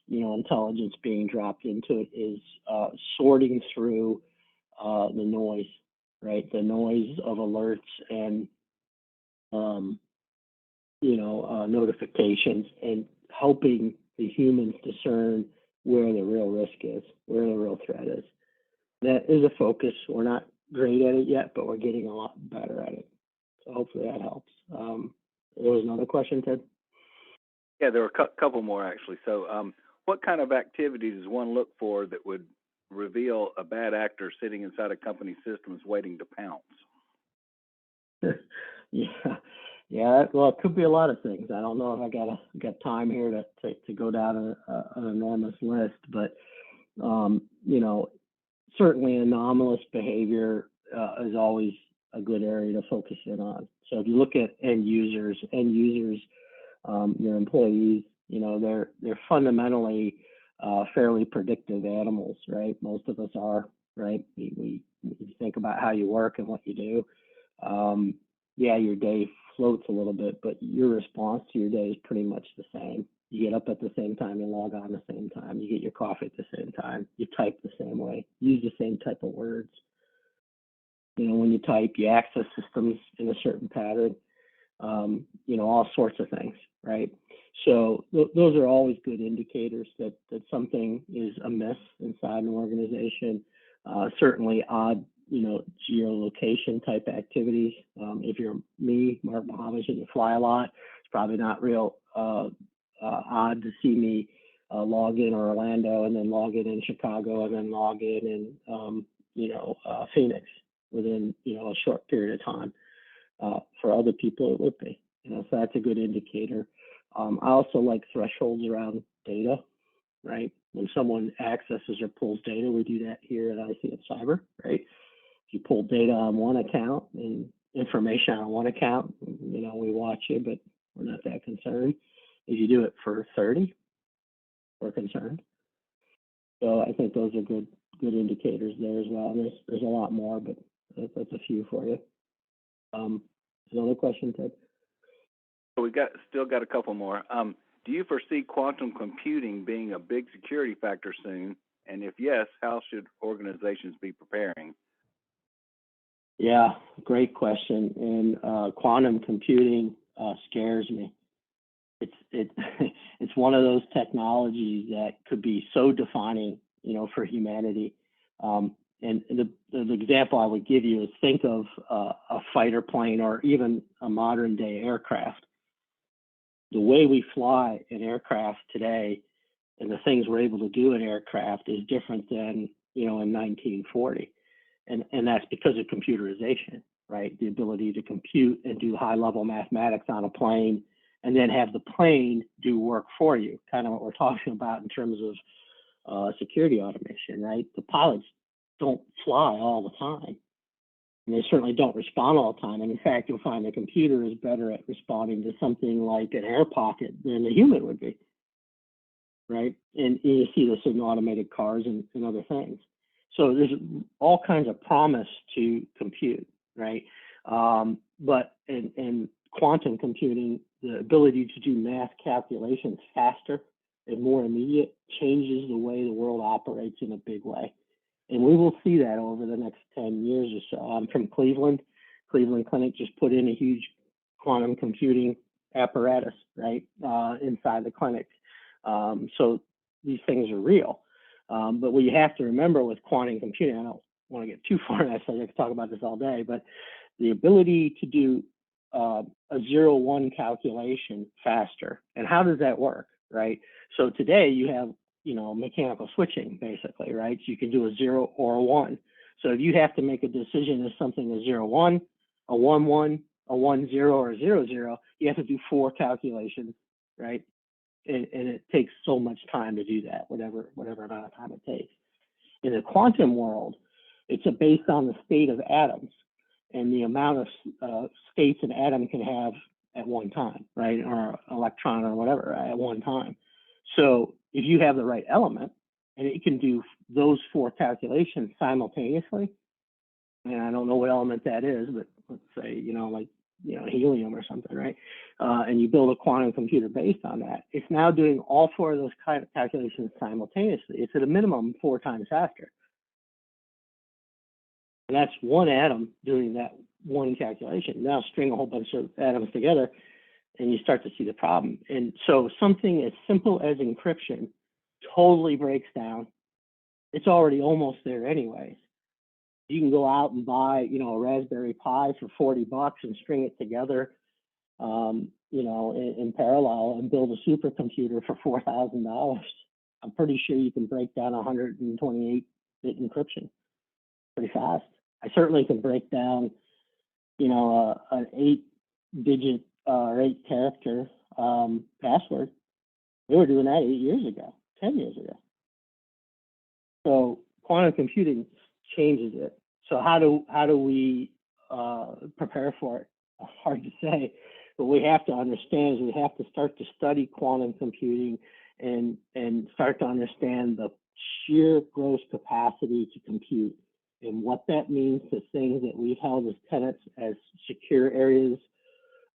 intelligence being dropped into it is sorting through the noise, right? The noise of alerts and notifications, and helping the humans discern where the real risk is, where the real threat is. That is a focus. We're not great at it yet, but we're getting a lot better at it. So hopefully that helps. There was another question, Ted? Yeah, there were a couple more actually. So what kind of activity does one look for that would reveal a bad actor sitting inside a company's systems waiting to pounce? Yeah, Yeah, well, it could be a lot of things. I don't know if I got time here to go down an enormous list, but you know, certainly anomalous behavior is always a good area to focus in on. So if you look at end users, your employees, you know, they're fundamentally fairly predictive animals, right? Most of us are, right? We think about how you work and what you do. Yeah, your day floats a little bit, but your response to your day is pretty much the same. You get up at the same time, you log on the same time, you get your coffee at the same time, you type the same way, use the same type of words. You know, when you type, you access systems in a certain pattern, you know, all sorts of things, right? So those are always good indicators that something is amiss inside an organization. Certainly odd, you know, geolocation type activities. If you're me, Mark Mahovlich, and you fly a lot, it's probably not real odd to see me log in Orlando and then log in Chicago and then log in Phoenix within, you know, a short period of time. For other people, it would be. You know, so that's a good indicator. I also like thresholds around data, right? When someone accesses or pulls data, we do that here at ICF Cyber, right? If you pull data on one account and information on one account, you know, we watch you, but we're not that concerned. If you do it for 30, we're concerned. So I think those are good indicators there as well. And there's a lot more, but that's a few for you. Another question, Ted? So we still got a couple more. Do you foresee quantum computing being a big security factor soon? And if yes, how should organizations be preparing? Yeah, great question. And quantum computing scares me. It's one of those technologies that could be so defining, you know, for humanity. And the example I would give you is think of a fighter plane or even a modern day aircraft. The way we fly an aircraft today and the things we're able to do in aircraft is different than, you know, in 1940. And that's because of computerization, right? The ability to compute and do high level mathematics on a plane and then have the plane do work for you, kind of what we're talking about in terms of security automation, right? The pilots don't fly all the time. And they certainly don't respond all the time. And in fact, you'll find the computer is better at responding to something like an air pocket than the human would be, right? And you see this in automated cars and other things. So there's all kinds of promise to compute, right? But in quantum computing, the ability to do math calculations faster and more immediate changes the way the world operates in a big way. And we will see that over the next 10 years or so. I'm from Cleveland. Cleveland Clinic just put in a huge quantum computing apparatus, right, inside the clinic. So these things are real. But what you have to remember with quantum computing, I don't want to get too far in that subject, I could talk about this all day, but the ability to do a 0-1 calculation faster. And how does that work, right? So today you have, you know, mechanical switching basically, right? So you can do a 0 or a 1. So if you have to make a decision as something a 0-1, a 1-1, a 1-0, or a 0-0, you have to do 4 calculations, right? And it takes so much time to do that, whatever amount of time it takes. In the quantum world, it's based on the state of atoms and the amount of states an atom can have at one time, right? Or electron or whatever at one time. So if you have the right element and it can do those 4 calculations simultaneously, and I don't know what element that is, but let's say, you know, like, you know, helium or something, right? And you build a quantum computer based on that. It's now doing all 4 of those kind of calculations simultaneously. It's at a minimum 4 times faster. And that's one atom doing that one calculation. Now string a whole bunch of atoms together and you start to see the problem. And so something as simple as encryption totally breaks down. It's already almost there anyways. You can go out and buy, you know, a Raspberry Pi for $40 and string it together, you know, in parallel and build a supercomputer for $4,000. I'm pretty sure you can break down 128-bit encryption pretty fast. I certainly can break down, you know, an 8-digit or 8-character password. They were doing that 8 years ago, 10 years ago. So quantum computing changes it. So how do we prepare for it? Hard to say. What we have to understand is we have to start to study quantum computing and start to understand the sheer gross capacity to compute and what that means to things that we've held as tenets as secure areas,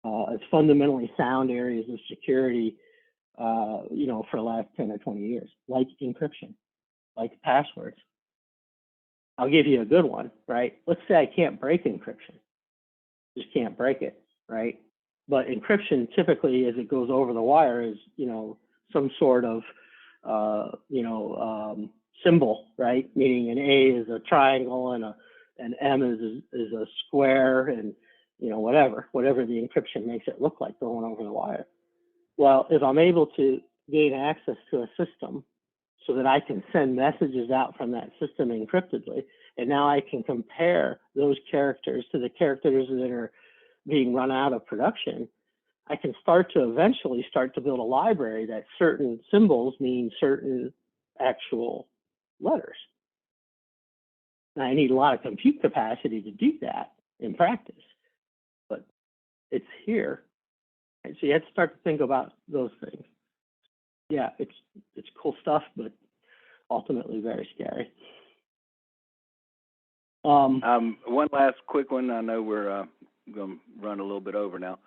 as fundamentally sound areas of security, for the last 10 or 20 years, like encryption, like passwords. I'll give you a good one, right? Let's say I can't break encryption, just can't break it, right? But encryption typically, as it goes over the wire, is some sort of symbol, right? Meaning an A is a triangle and an M is a square, and whatever the encryption makes it look like going over the wire. Well, if I'm able to gain access to a system so that I can send messages out from that system encryptedly, and now I can compare those characters to the characters that are being run out of production, I can eventually start to build a library that certain symbols mean certain actual letters. Now, I need a lot of compute capacity to do that in practice, but it's here. And so you have to start to think about those things. Yeah, it's cool stuff, but ultimately very scary. One last quick one. I know we're going to run a little bit over now.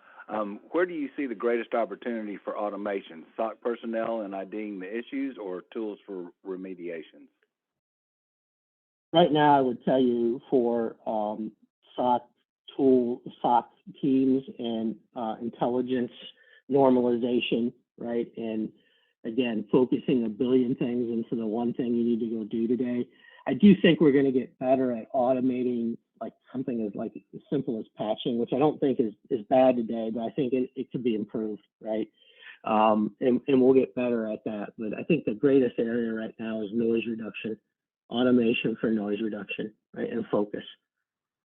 Where do you see the greatest opportunity for automation? SOC personnel and IDing the issues, or tools for remediations? Right now, I would tell you for SOC teams and intelligence normalization, right? And again, focusing a billion things into the one thing you need to go do today. I do think we're going to get better at automating like something as simple as patching, which I don't think is bad today, but I think it could be improved, right? And we'll get better at that. But I think the greatest area right now is noise reduction, automation for noise reduction, right? And focus,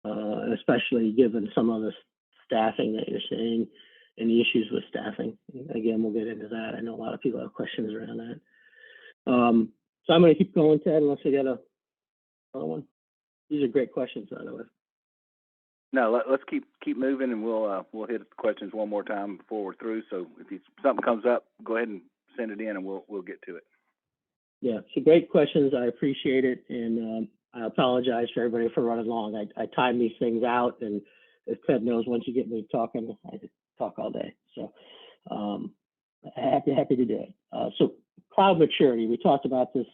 and especially given some of the staffing that you're seeing and the issues with staffing. Again, we'll get into that. I know a lot of people have questions around that. So I'm going to keep going, Ted, unless we got another one. These are great questions, by the way. No, let's keep moving, and we'll hit the questions one more time before we're through. So if something comes up, go ahead and send it in, and we'll get to it. Yeah, so great questions. I appreciate it, and I apologize for everybody for running long. I time these things out, and as Ted knows, once you get me talking, I talk all day. So happy to do it. So cloud maturity, we talked about this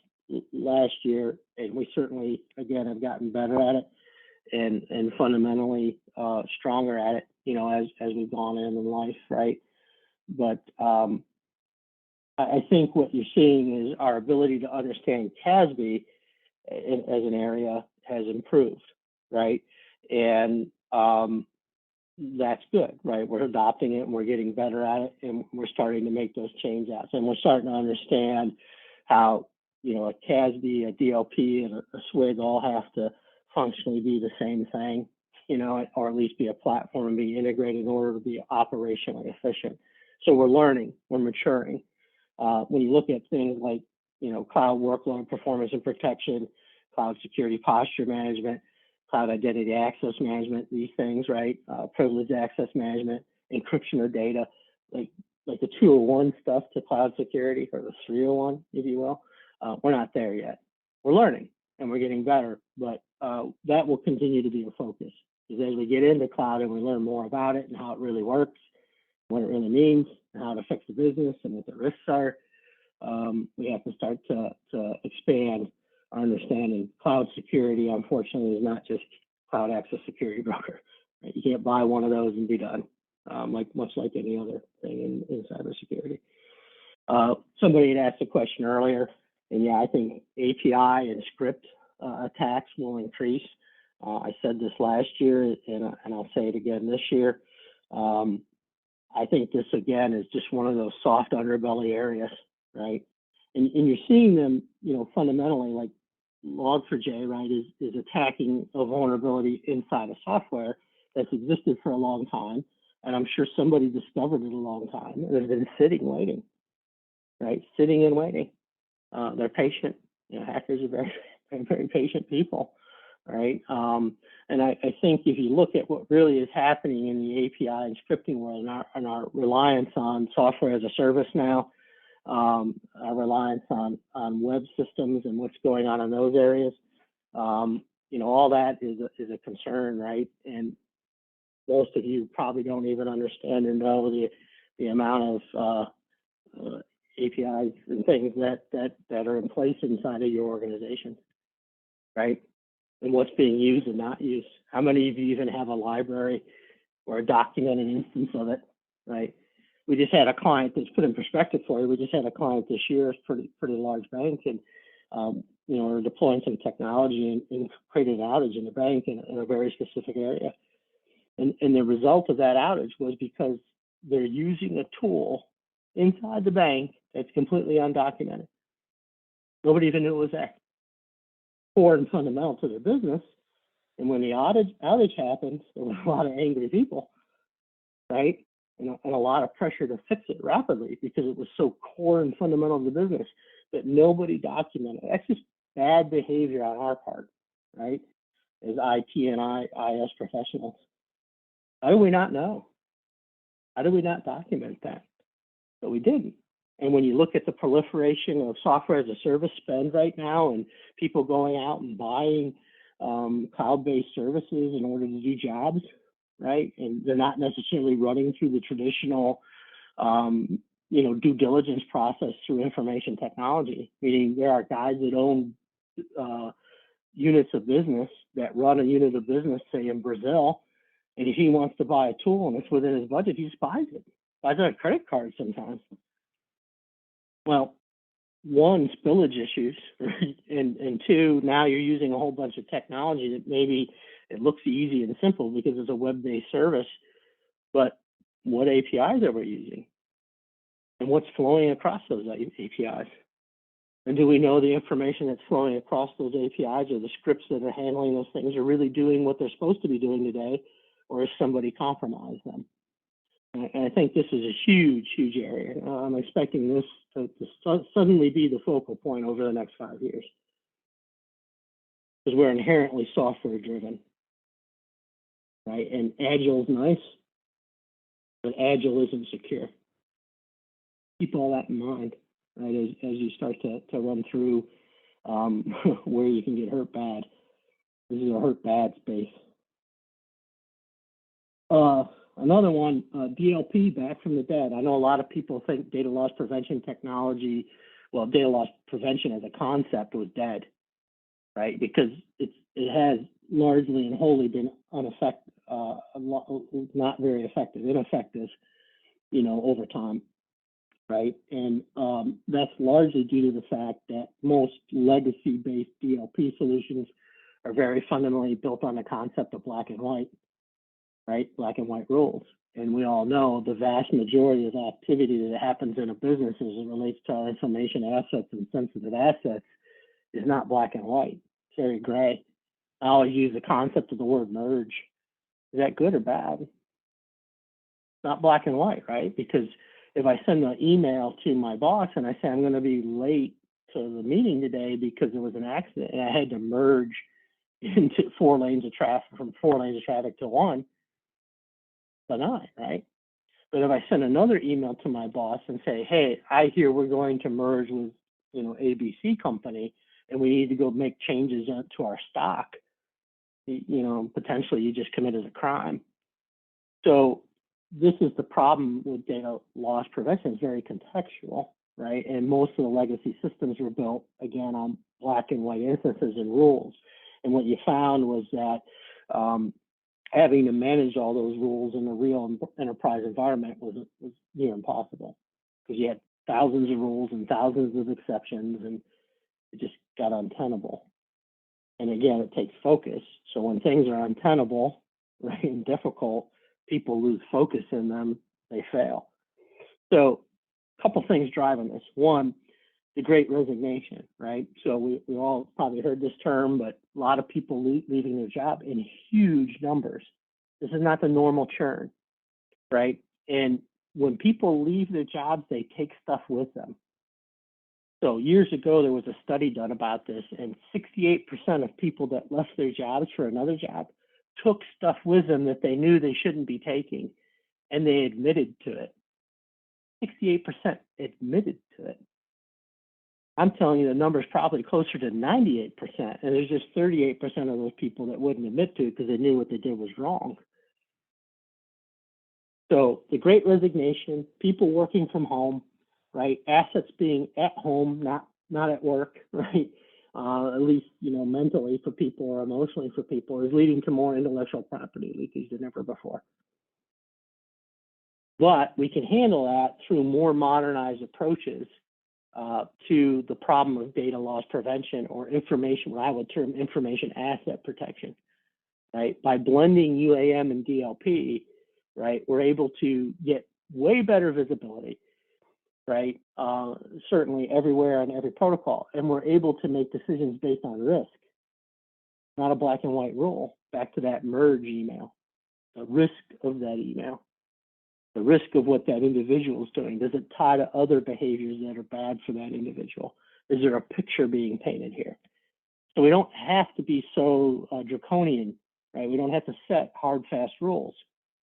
last year, and we certainly, again, have gotten better at it and fundamentally stronger at it, as we've gone in life, right? But I think what you're seeing is our ability to understand CASB as an area has improved, right? And that's good, right? We're adopting it and we're getting better at it, and we're starting to make those change outs, and we're starting to understand how a CASB, a DLP, and a SWIG all have to functionally be the same thing, or at least be a platform and be integrated in order to be operationally efficient. So we're learning, we're maturing. When you look at things like, cloud workload performance and protection, cloud security posture management, cloud identity access management, these things, right? Privileged access management, encryption of data, like the 201 stuff to cloud security, or the 301, if you will. We're not there yet. We're learning and we're getting better, but that will continue to be a focus. Because as we get into cloud and we learn more about it and how it really works, what it really means, and how it affects the business and what the risks are, we have to start to expand our understanding. Cloud security, unfortunately, is not just cloud access security broker. Right? You can't buy one of those and be done, much like any other thing in cybersecurity. Somebody had asked a question earlier, and yeah, I think API and script attacks will increase. I said this last year, and I'll say it again this year. I think this, again, is just one of those soft underbelly areas, right? And you're seeing them, fundamentally, like Log4j, right, is attacking a vulnerability inside of software that's existed for a long time, And I'm sure somebody discovered it a long time and has been sitting, waiting, right? Sitting and waiting. They're patient. You know, hackers are very, very, very patient people, right? And I think if you look at what really is happening in the API and scripting world and our reliance on software as a service now, our reliance on web systems and what's going on in those areas, you know, all that is a concern, right? And most of you probably don't even understand or know the amount of APIs and things that are in place inside of your organization, right? And what's being used and not used. How many of you even have a library or a documented instance of it, right? We just had a client, that's put in perspective for you, we just had a client this year, it's pretty large bank, and you know, we're deploying some technology and created an outage in the bank in a very specific area. And the result of that outage was because they're using a tool inside the bank that's completely undocumented. Nobody even knew it was there. Core and fundamental to their business. And when the outage happened, there were a lot of angry people, right? And a lot of pressure to fix it rapidly because it was so core and fundamental to the business that nobody documented. That's just bad behavior on our part, right? As IT and IS professionals. How do we not know? How do we not document that? But we didn't. And when you look at the proliferation of software as a service spend right now and people going out and buying cloud-based services in order to do jobs, right? And they're not necessarily running through the traditional, you know, due diligence process through information technology, meaning there are guys that own units of business that run a unit of business, say in Brazil, and if he wants to buy a tool and it's within his budget, he just buys it. Buys it on a credit card sometimes. Well, one, spillage issues, right? And two, now you're using a whole bunch of technology that maybe it looks easy and simple because it's a web-based service, but what APIs are we using? And what's flowing across those APIs? And do we know the information that's flowing across those APIs or the scripts that are handling those things are really doing what they're supposed to be doing today, or has somebody compromised them? And I think this is a huge, huge area. I'm expecting this to suddenly be the focal point over the next 5 years, because we're inherently software driven, right? And Agile is nice, but Agile isn't secure. Keep all that in mind, right? As you start to run through where you can get hurt bad. This is a hurt bad space. Another one, DLP, back from the dead. I know a lot of people think data loss prevention technology, well, data loss prevention as a concept was dead, right? Because it has largely and wholly been not very effective, ineffective, you know, over time, right? And that's largely due to the fact that most legacy-based DLP solutions are very fundamentally built on the concept of black and white, right? Black and white rules. And we all know the vast majority of the activity that happens in a business as it relates to our information assets and sensitive assets is not black and white. It's very gray. I always use the concept of the word merge. Is that good or bad? Not black and white, right? Because if I send an email to my boss and I say I'm going to be late to the meeting today because there was an accident and I had to merge into 4 lanes of traffic, from 4 lanes of traffic to 1, benign, right? But if I send another email to my boss and say, hey, I hear we're going to merge with, you know, ABC company and we need to go make changes to our stock, you know, potentially you just committed a crime. So this is the problem with data loss prevention. It's very contextual, right? And most of the legacy systems were built, again, on black and white instances and rules. And what you found was that having to manage all those rules in a real enterprise environment was near impossible, because you had thousands of rules and thousands of exceptions, and it just got untenable. And again, it takes focus. So when things are untenable, right, and difficult, people lose focus in them, they fail. So a couple things driving this. One, the Great Resignation, right? So we all probably heard this term, but a lot of people leaving their job in huge numbers. This is not the normal churn. right? And when people leave their jobs, they take stuff with them. So years ago, there was a study done about this, and 68% of people that left their jobs for another job took stuff with them that they knew they shouldn't be taking, and they admitted to it. 68% admitted to it. I'm telling you the number's probably closer to 98%, and there's just 38% of those people that wouldn't admit to it because they knew what they did was wrong. So the Great Resignation, people working from home, right? Assets being at home, not at work, right? At least, mentally for people or emotionally for people, is leading to more intellectual property leakage than ever before. But we can handle that through more modernized approaches to the problem of data loss prevention, or information, what I would term information asset protection, right? By blending UAM and DLP, right, we're able to get way better visibility, right? Certainly everywhere on every protocol, and we're able to make decisions based on risk, not a black and white rule. Back to that merge email, the risk of that email, the risk of what that individual is doing. Does it tie to other behaviors that are bad for that individual? Is there a picture being painted here? So we don't have to be so draconian, right? We don't have to set hard, fast rules.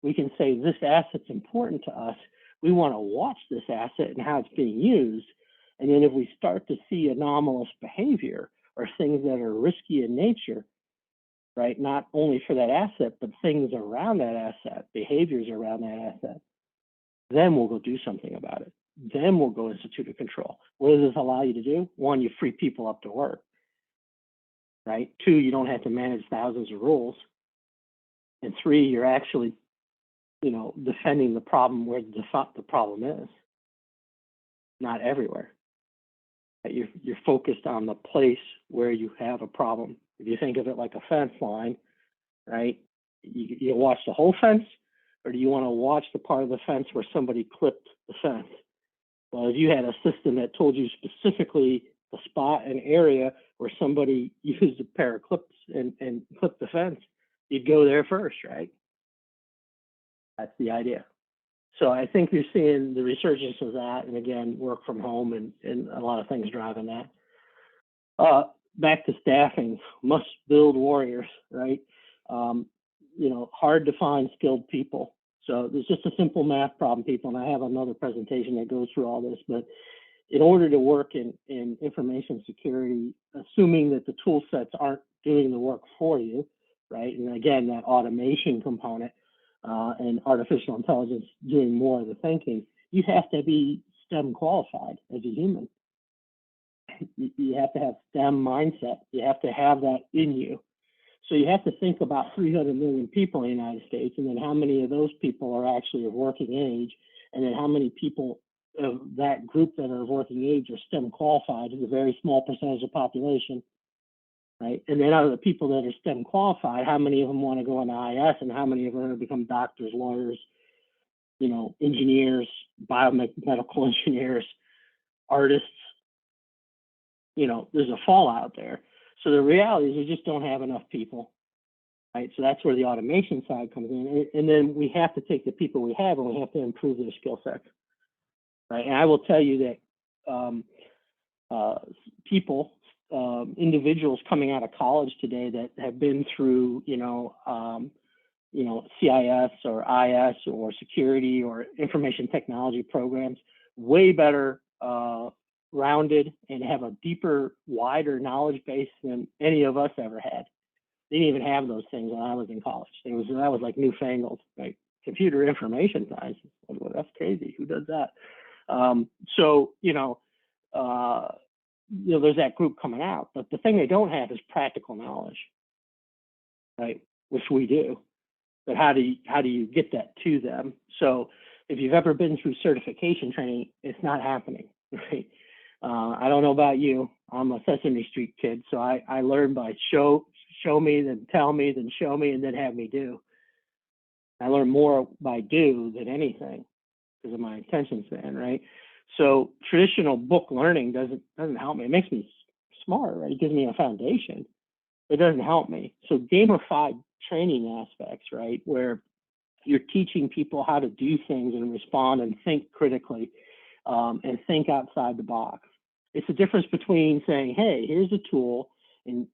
We can say this asset's important to us. We want to watch this asset and how it's being used. And then if we start to see anomalous behavior or things that are risky in nature, right, not only for that asset, but things around that asset, behaviors around that asset, then we'll go do something about it. Then we'll go institute a control. What does this allow you to do? One, you free people up to work, right? Two, you don't have to manage thousands of rules. And three, you're actually, defending the problem where the problem is, not everywhere. You're focused on the place where you have a problem. If you think of it like a fence line, right? You watch the whole fence, or do you want to watch the part of the fence where somebody clipped the fence? Well, if you had a system that told you specifically the spot and area where somebody used a pair of clips and clipped the fence, you'd go there first, right? That's the idea. So I think you're seeing the resurgence of that, and again, work from home and a lot of things driving that. Back to staffing, must build warriors, right? Hard to find skilled people. So there's just a simple math problem, people, and I have another presentation that goes through all this, but in order to work in information security, assuming that the tool sets aren't doing the work for you, right? And again, that automation component and artificial intelligence doing more of the thinking, you have to be STEM qualified as a human. You have to have STEM mindset. You have to have that in you. So you have to think about 300 million people in the United States, and then how many of those people are actually of working age, and then how many people of that group that are of working age are STEM qualified. Is a very small percentage of the population, right? And then out of the people that are STEM qualified, how many of them want to go into IS, and how many of them want to become doctors, lawyers, engineers, biomedical engineers, artists? There's a fallout there. So the reality is we just don't have enough people, right? So that's where the automation side comes in. And then we have to take the people we have and we have to improve their skill sets, right? And I will tell you that individuals coming out of college today that have been through, CIS or IS or security or information technology programs, way better rounded and have a deeper, wider knowledge base than any of us ever had. They didn't even have those things when I was in college. That was like newfangled, right? Computer information science. Well, that's crazy. Who does that? There's that group coming out, but the thing they don't have is practical knowledge, right? Which we do. But how do you get that to them? So if you've ever been through certification training, it's not happening, right? I don't know about you. I'm a Sesame Street kid, so I learn by show me, then tell me, then show me, and then have me do. I learn more by do than anything because of my attention span, right? So traditional book learning doesn't help me. It makes me smart, right? It gives me a foundation. It doesn't help me. So gamified training aspects, right, where you're teaching people how to do things and respond and think critically, and think outside the box. It's the difference between saying, hey, here's a tool, and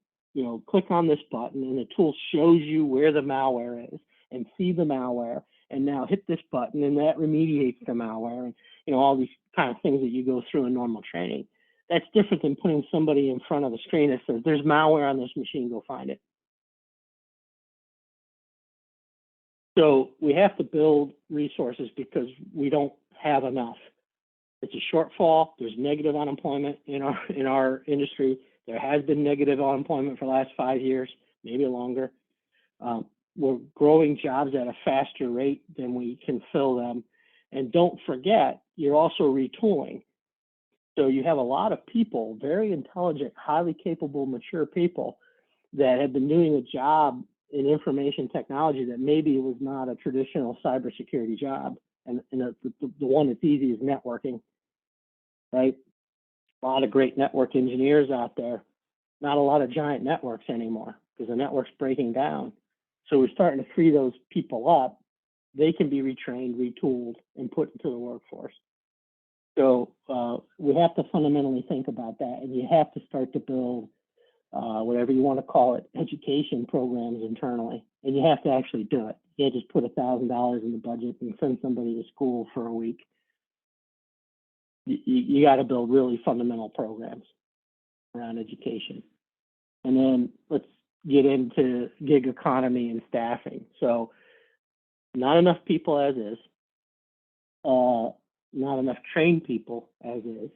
click on this button, and the tool shows you where the malware is, and see the malware, and now hit this button, and that remediates the malware, and all these kind of things that you go through in normal training. That's different than putting somebody in front of a screen that says, there's malware on this machine, go find it. So we have to build resources because we don't have enough. It's a shortfall. There's negative unemployment in our industry. There has been negative unemployment for the last 5 years, maybe longer. We're growing jobs at a faster rate than we can fill them. And don't forget, you're also retooling. So you have a lot of people, very intelligent, highly capable, mature people that have been doing a job in information technology that maybe was not a traditional cybersecurity job. And the one that's easy is networking, right? A lot of great network engineers out there, not a lot of giant networks anymore because the network's breaking down. So we're starting to free those people up. They can be retrained, retooled, and put into the workforce. So we have to fundamentally think about that, and you have to start to build whatever you want to call it, education programs internally, and you have to actually do it. You can't just put $1,000 in the budget and send somebody to school for a week. You got to build really fundamental programs around education. And then let's get into gig economy and staffing. So not enough people as is, not enough trained people as is,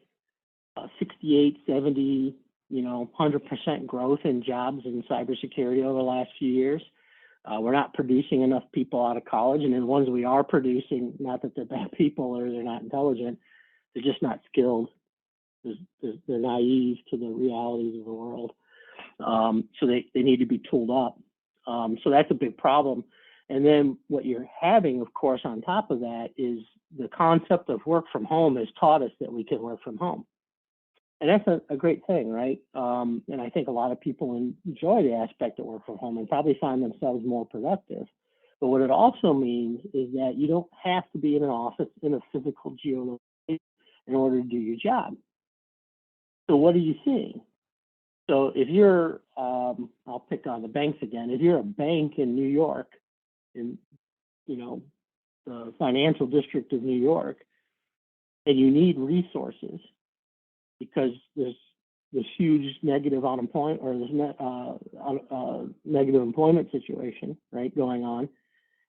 68, 70, 100% growth in jobs in cybersecurity over the last few years. We're not producing enough people out of college, and the ones we are producing, not that they're bad people or they're not intelligent, they're just not skilled. They're naive to the realities of the world. So they need to be tooled up. So that's a big problem. And then what you're having, of course, on top of that is the concept of work from home has taught us that we can work from home. And that's a great thing, right? And I think a lot of people enjoy the aspect of work from home and probably find themselves more productive. But what it also means is that you don't have to be in an office in a physical geolocation in order to do your job. So what are you seeing? So if you're, I'll pick on the banks again. If you're a bank in New York, in the financial district of New York, and you need resources because there's this huge negative unemployment or this negative employment situation, right, going on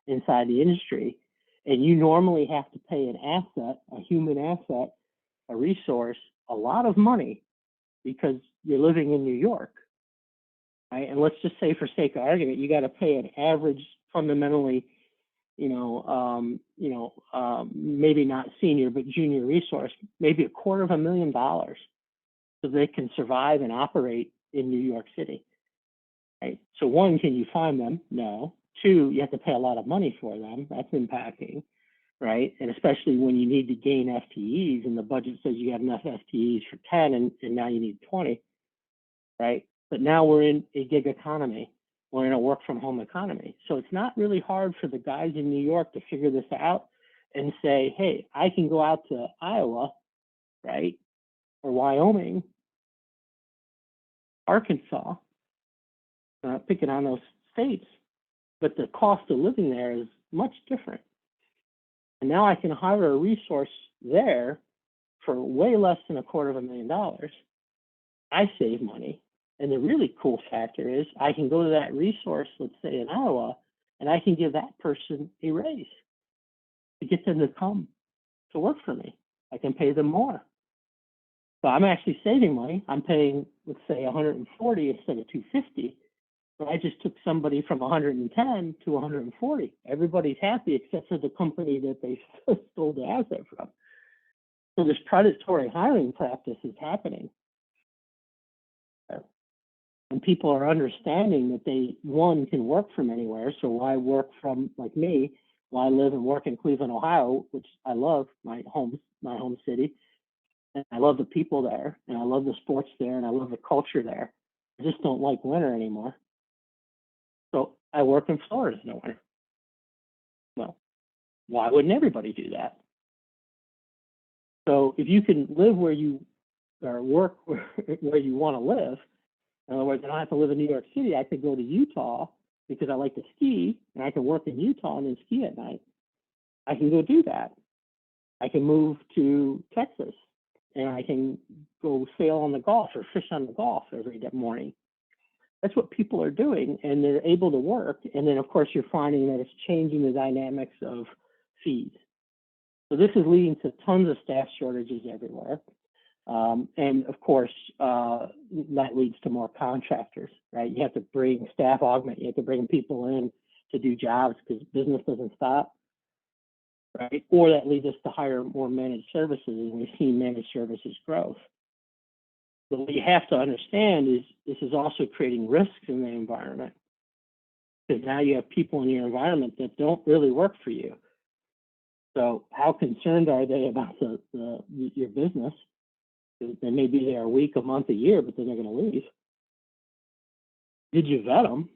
inside the industry, and you normally have to pay an asset, a human asset, a resource, a lot of money because you're living in New York, right? And let's just say, for sake of argument, you got to pay an average, fundamentally, maybe not senior but junior resource, maybe $250,000, so they can survive and operate in New York City. Right? So one, can you find them? No. Two, you have to pay a lot of money for them. That's impacting, right? And especially when you need to gain FTEs and the budget says you have enough FTEs for 10 and now you need 20, right? But now we're in a gig economy. We're in a work from home economy. So it's not really hard for the guys in New York to figure this out and say, hey, I can go out to Iowa, right? Or Wyoming, Arkansas, picking on those states, but the cost of living there is much different. And now I can hire a resource there for way less than $250,000. I save money. And the really cool factor is I can go to that resource, let's say in Iowa, and I can give that person a raise to get them to come to work for me. I can pay them more. So I'm actually saving money. I'm paying, let's say, 140 instead of 250. But I just took somebody from 110 to 140. Everybody's happy except for the company that they stole the asset from. So this predatory hiring practice is happening. And people are understanding that they, one, can work from anywhere. So why work from, like me, why live and work in Cleveland, Ohio, which I love, my home city. And I love the people there, and I love the sports there, and I love the culture there. I just don't like winter anymore. So I work in Florida in the winter. Well, Why wouldn't everybody do that? So if you can live where you or work where you want to live, in other words, I don't have to live in New York City. I could go to Utah because I like to ski, and I can work in Utah and then ski at night. I can go do that. I can move to Texas, and I can go sail on the Gulf or fish on the Gulf every morning. That's what people are doing, and they're able to work. And then, of course, you're finding that it's changing the dynamics of fees. So this is leading to tons of staff shortages everywhere. And of course, that leads to more contractors, right? You have to bring staff augment, you have to bring people in to do jobs because business doesn't stop, right? Or that leads us to hire more managed services, and we've seen managed services growth. But what you have to understand is this is also creating risks in the environment, because now you have people in your environment that don't really work for you. So how concerned are they about your business? They may be there a week, a month, a year, but then they're going to leave. Did you vet them?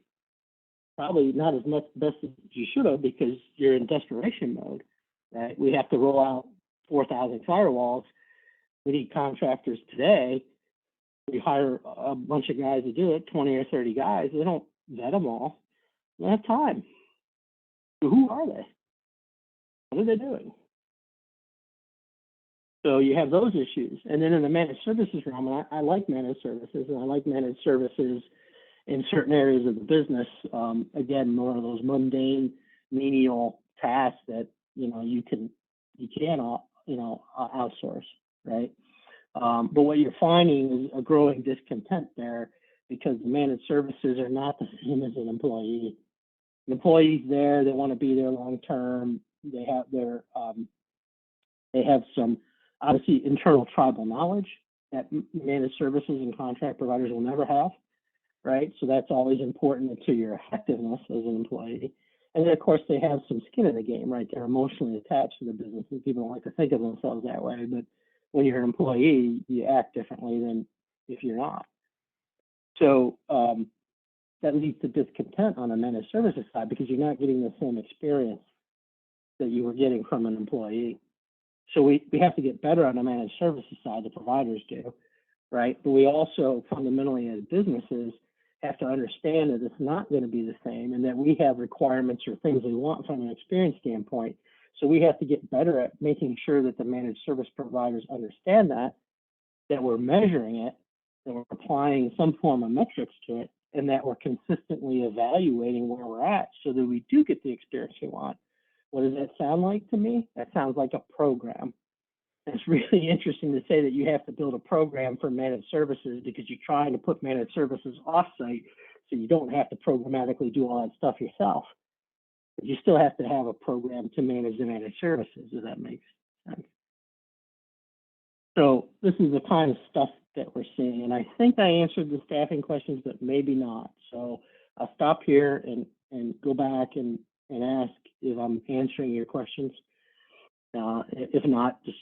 Probably not as much best as you should have, because you're in desperation mode. Right? We have to roll out 4,000 firewalls. We need contractors today. We hire a bunch of guys to do it, 20 or 30 guys. They don't vet them all. They don't have time. So who are they? What are they doing? So you have those issues. And then in the managed services realm, and I like managed services, and I like managed services in certain areas of the business. Again, more of those mundane, menial tasks that you can outsource, right? But what you're finding is a growing discontent there, because the managed services are not the same as an employee. The employee's there; they want to be there long term. They have some obviously internal tribal knowledge that managed services and contract providers will never have, right? So that's always important to your effectiveness as an employee. And then, of course, they have some skin in the game, right? They're emotionally attached to the business, and people don't like to think of themselves that way. But when you're an employee, you act differently than if you're not. So that leads to discontent on the managed services side, because you're not getting the same experience that you were getting from an employee. So we have to get better on the managed services side, the providers do, right? But we also fundamentally as businesses have to understand that it's not going to be the same, and that we have requirements or things we want from an experience standpoint. So we have to get better at making sure that the managed service providers understand that we're measuring it, that we're applying some form of metrics to it, and that we're consistently evaluating where we're at so that we do get the experience we want. What does that sound like to me? That sounds like a program. And it's really interesting to say that you have to build a program for managed services, because you're trying to put managed services off-site so you don't have to programmatically do all that stuff yourself. But you still have to have a program to manage the managed services, if that makes sense. So this is the kind of stuff that we're seeing. And I think I answered the staffing questions, but maybe not. So I'll stop here and go back and ask if I'm answering your questions. If not, just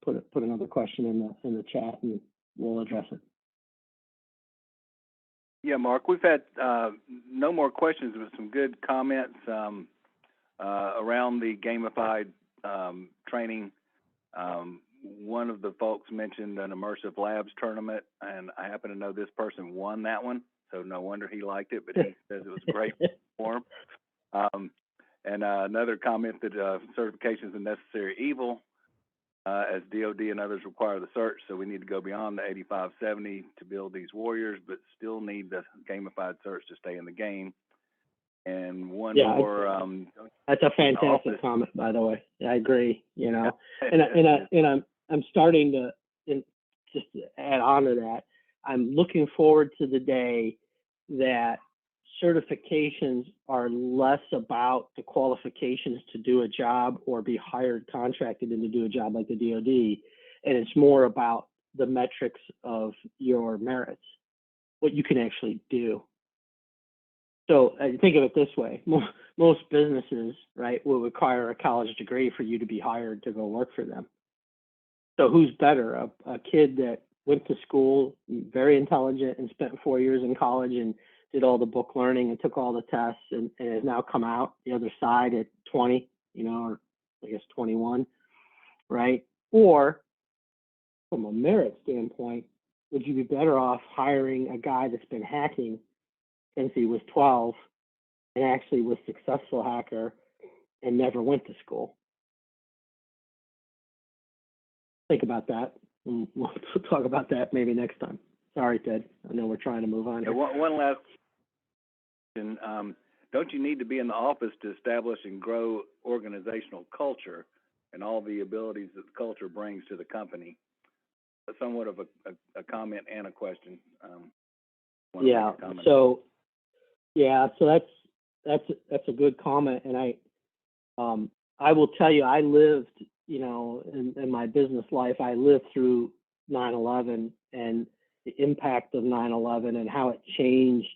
put another question in the chat and we'll address it. Yeah, Mark, we've had no more questions, but some good comments around the gamified training. One of the folks mentioned an immersive labs tournament, and I happen to know this person won that one, so no wonder he liked it, but he says it was great for him. And another comment that certification is a necessary evil, as DOD and others require the cert, so we need to go beyond the 8570 to build these warriors, but still need the gamified certs to stay in the game. And one more. That's a fantastic comment, by the way. I agree. And I'm starting to, just to add on to that, I'm looking forward to the day that certifications are less about the qualifications to do a job or be hired, contracted in to do a job like the DOD, and it's more about the metrics of your merits, what you can actually do. So think of it this way: most businesses, right, will require a college degree for you to be hired to go work for them. So who's better, a kid that went to school, very intelligent, and spent 4 years in college and did all the book learning and took all the tests and has now come out the other side at 20, or I guess 21, right? Or from a merit standpoint, would you be better off hiring a guy that's been hacking since he was 12 and actually was a successful hacker and never went to school? Think about that. And we'll talk about that maybe next time. Sorry, Ted. I know we're trying to move on here. One last question. Don't you need to be in the office to establish and grow organizational culture and all the abilities that the culture brings to the company? Somewhat of a comment and a question. Yeah. So that's a good comment, and I will tell you, I lived, in my business life, I lived through 9/11 and the impact of 9/11 and how it changed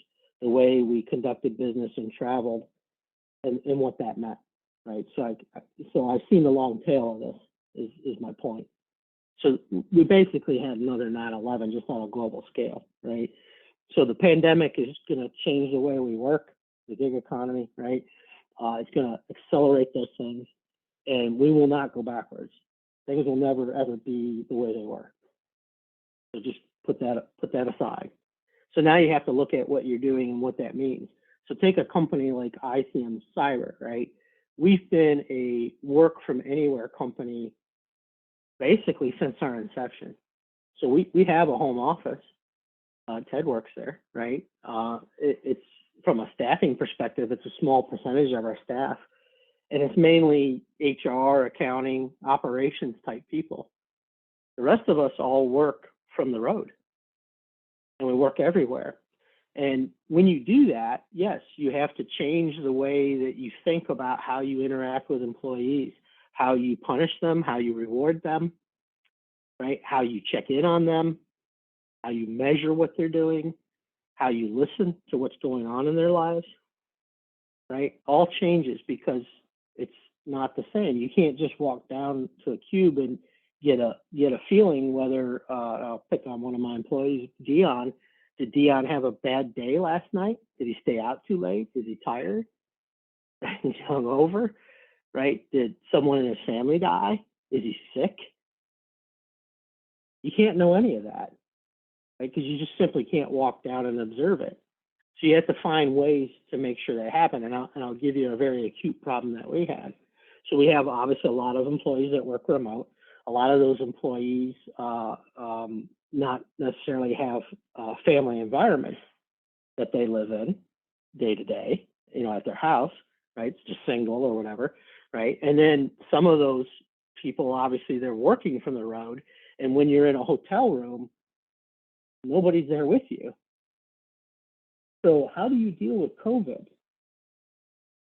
the way we conducted business and traveled, and what that meant, right? So I've seen the long tail of this. Is my point. So we basically had another 9/11 just on a global scale, right? So the pandemic is going to change the way we work, the gig economy, right? It's going to accelerate those things, and we will not go backwards. Things will never ever be the way they were. So just put that aside. So now you have to look at what you're doing and what that means. So take a company like ICM Cyber, right? We've been a work from anywhere company basically since our inception. So we have a home office. Ted works there, right? It's from a staffing perspective, it's a small percentage of our staff, and it's mainly HR, accounting, operations type people. The rest of us all work from the road, and we work everywhere. And when you do that, yes, you have to change the way that you think about how you interact with employees, how you punish them, how you reward them, right? How you check in on them, how you measure what they're doing, how you listen to what's going on in their lives, right? All changes because it's not the same. You can't just walk down to a cube and get a feeling whether, I'll pick on one of my employees, Dion. Did Dion have a bad day last night? Did he stay out too late? Is he tired? He's hungover, right? Did someone in his family die? Is he sick? You can't know any of that, right? Because you just simply can't walk down and observe it. So you have to find ways to make sure that happen. And I'll give you a very acute problem that we had. So we have obviously a lot of employees that work remote. A lot of those employees not necessarily have a family environment that they live in day to day, at their house, right? It's just single or whatever, right? And then some of those people, obviously, they're working from the road. And when you're in a hotel room, nobody's there with you. So how do you deal with COVID?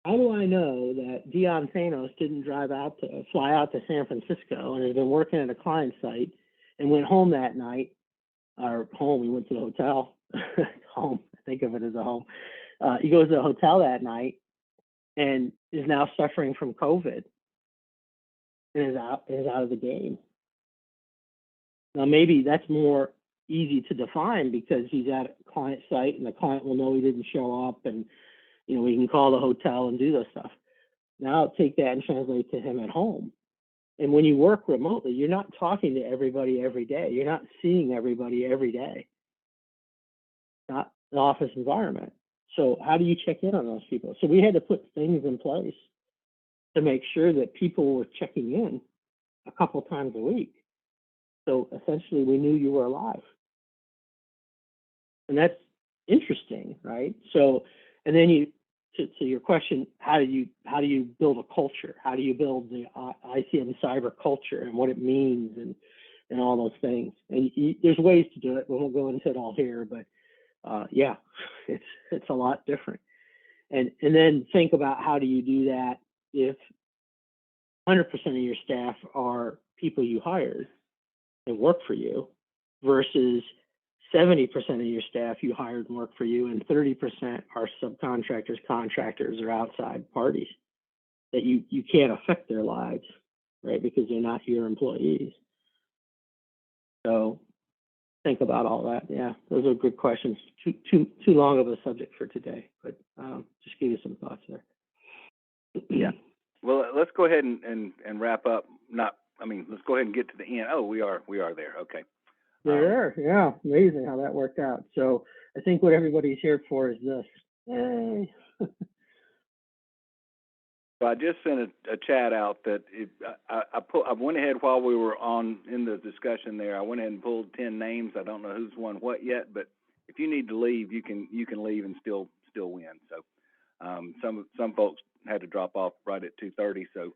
How do I know that Dion Thanos didn't fly out to San Francisco and has been working at a client site and went home that night, or home, he went to the hotel, home, think of it as a home. He goes to the hotel that night and is now suffering from COVID and is out of the game. Now, maybe that's more easy to define because he's at a client site and the client will know he didn't show up, and we can call the hotel and do those stuff. Now I'll take that and translate to him at home. And when you work remotely, you're not talking to everybody every day. You're not seeing everybody every day. Not an office environment. So how do you check in on those people? So we had to put things in place to make sure that people were checking in a couple times a week. So essentially we knew you were alive. And that's interesting, right? So, and then to your question, how do you build a culture? How do you build the ICM cyber culture and what it means and all those things? And there's ways to do it. We won't go into it all here, but yeah, it's a lot different. And then think about how do you do that if 100% of your staff are people you hired and work for you versus 70% of your staff you hired and work for you, and 30% are subcontractors, contractors, or outside parties that you can't affect their lives, right? Because they're not your employees. So think about all that. Yeah, those are good questions. Too long of a subject for today, but just give you some thoughts there. Yeah. Well, let's go ahead and wrap up. Let's go ahead and get to the end. Oh, we are there. Okay. There, yeah, amazing how that worked out. So I think what everybody's here for is this. Yay. So I just sent a chat out that I went ahead while we were in the discussion there. I went ahead and pulled 10 names. I don't know who's won what yet, but if you need to leave, you can leave and still win. So some folks had to drop off right at 2:30. So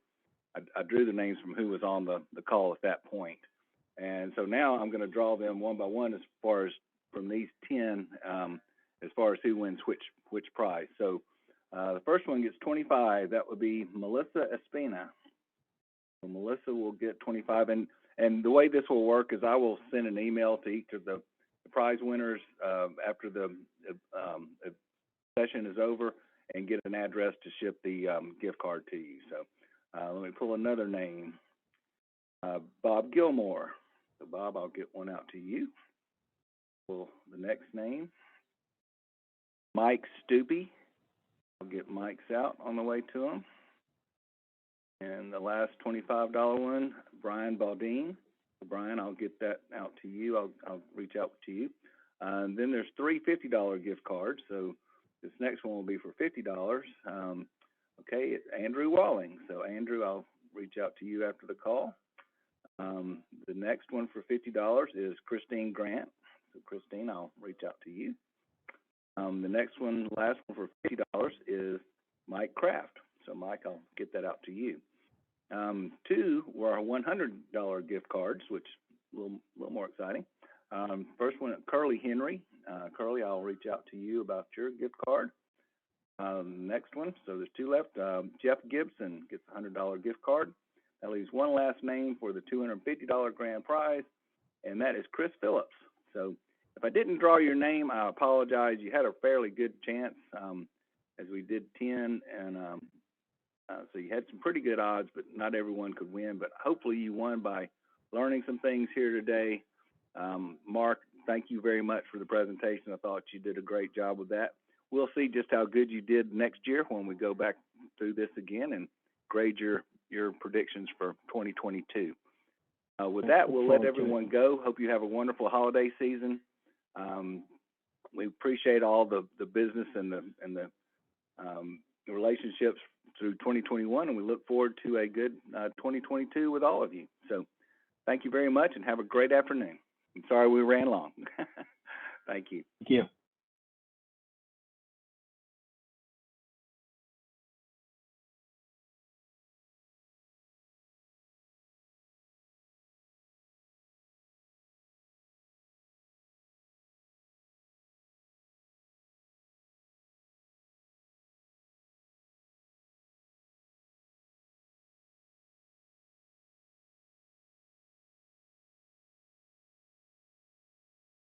I drew the names from who was on the call at that point. And so now I'm going to draw them one by one as far as from these 10, as far as who wins which prize. So the first one gets 25. That would be Melissa Espina. So Melissa will get 25. And the way this will work is I will send an email to each of the prize winners after the session is over and get an address to ship the gift card to you. So let me pull another name. Bob Gilmore. So Bob, I'll get one out to you. Pull the next name. Mike Stoopy. I'll get Mike's out on the way to him. And the last $25 one, Brian Baldine. So Brian, I'll get that out to you. I'll reach out to you. Then there's three $50 gift cards. So this next one will be for $50. Okay, it's Andrew Walling. So Andrew, I'll reach out to you after the call. The next one for $50 is Christine Grant. So Christine, I'll reach out to you. The next one, last one for $50 is Mike Kraft. So Mike, I'll get that out to you. Two were $100 gift cards, which is a little more exciting. First one, Curly Henry. Curly, I'll reach out to you about your gift card. Next one, so there's two left. Jeff Gibson gets a $100 gift card. That leaves one last name for the $250 grand prize, and that is Chris Phillips. So if I didn't draw your name, I apologize. You had a fairly good chance as we did 10, and so you had some pretty good odds, but not everyone could win. But hopefully you won by learning some things here today. Mark, thank you very much for the presentation. I thought you did a great job with that. We'll see just how good you did next year when we go back through this again and grade your predictions for 2022. With that, we'll let everyone go. Hope you have a wonderful holiday season. We appreciate all the business and the relationships through 2021, and we look forward to a good 2022 with all of you. So thank you very much and have a great afternoon. I'm sorry we ran long. Thank you. Thank you.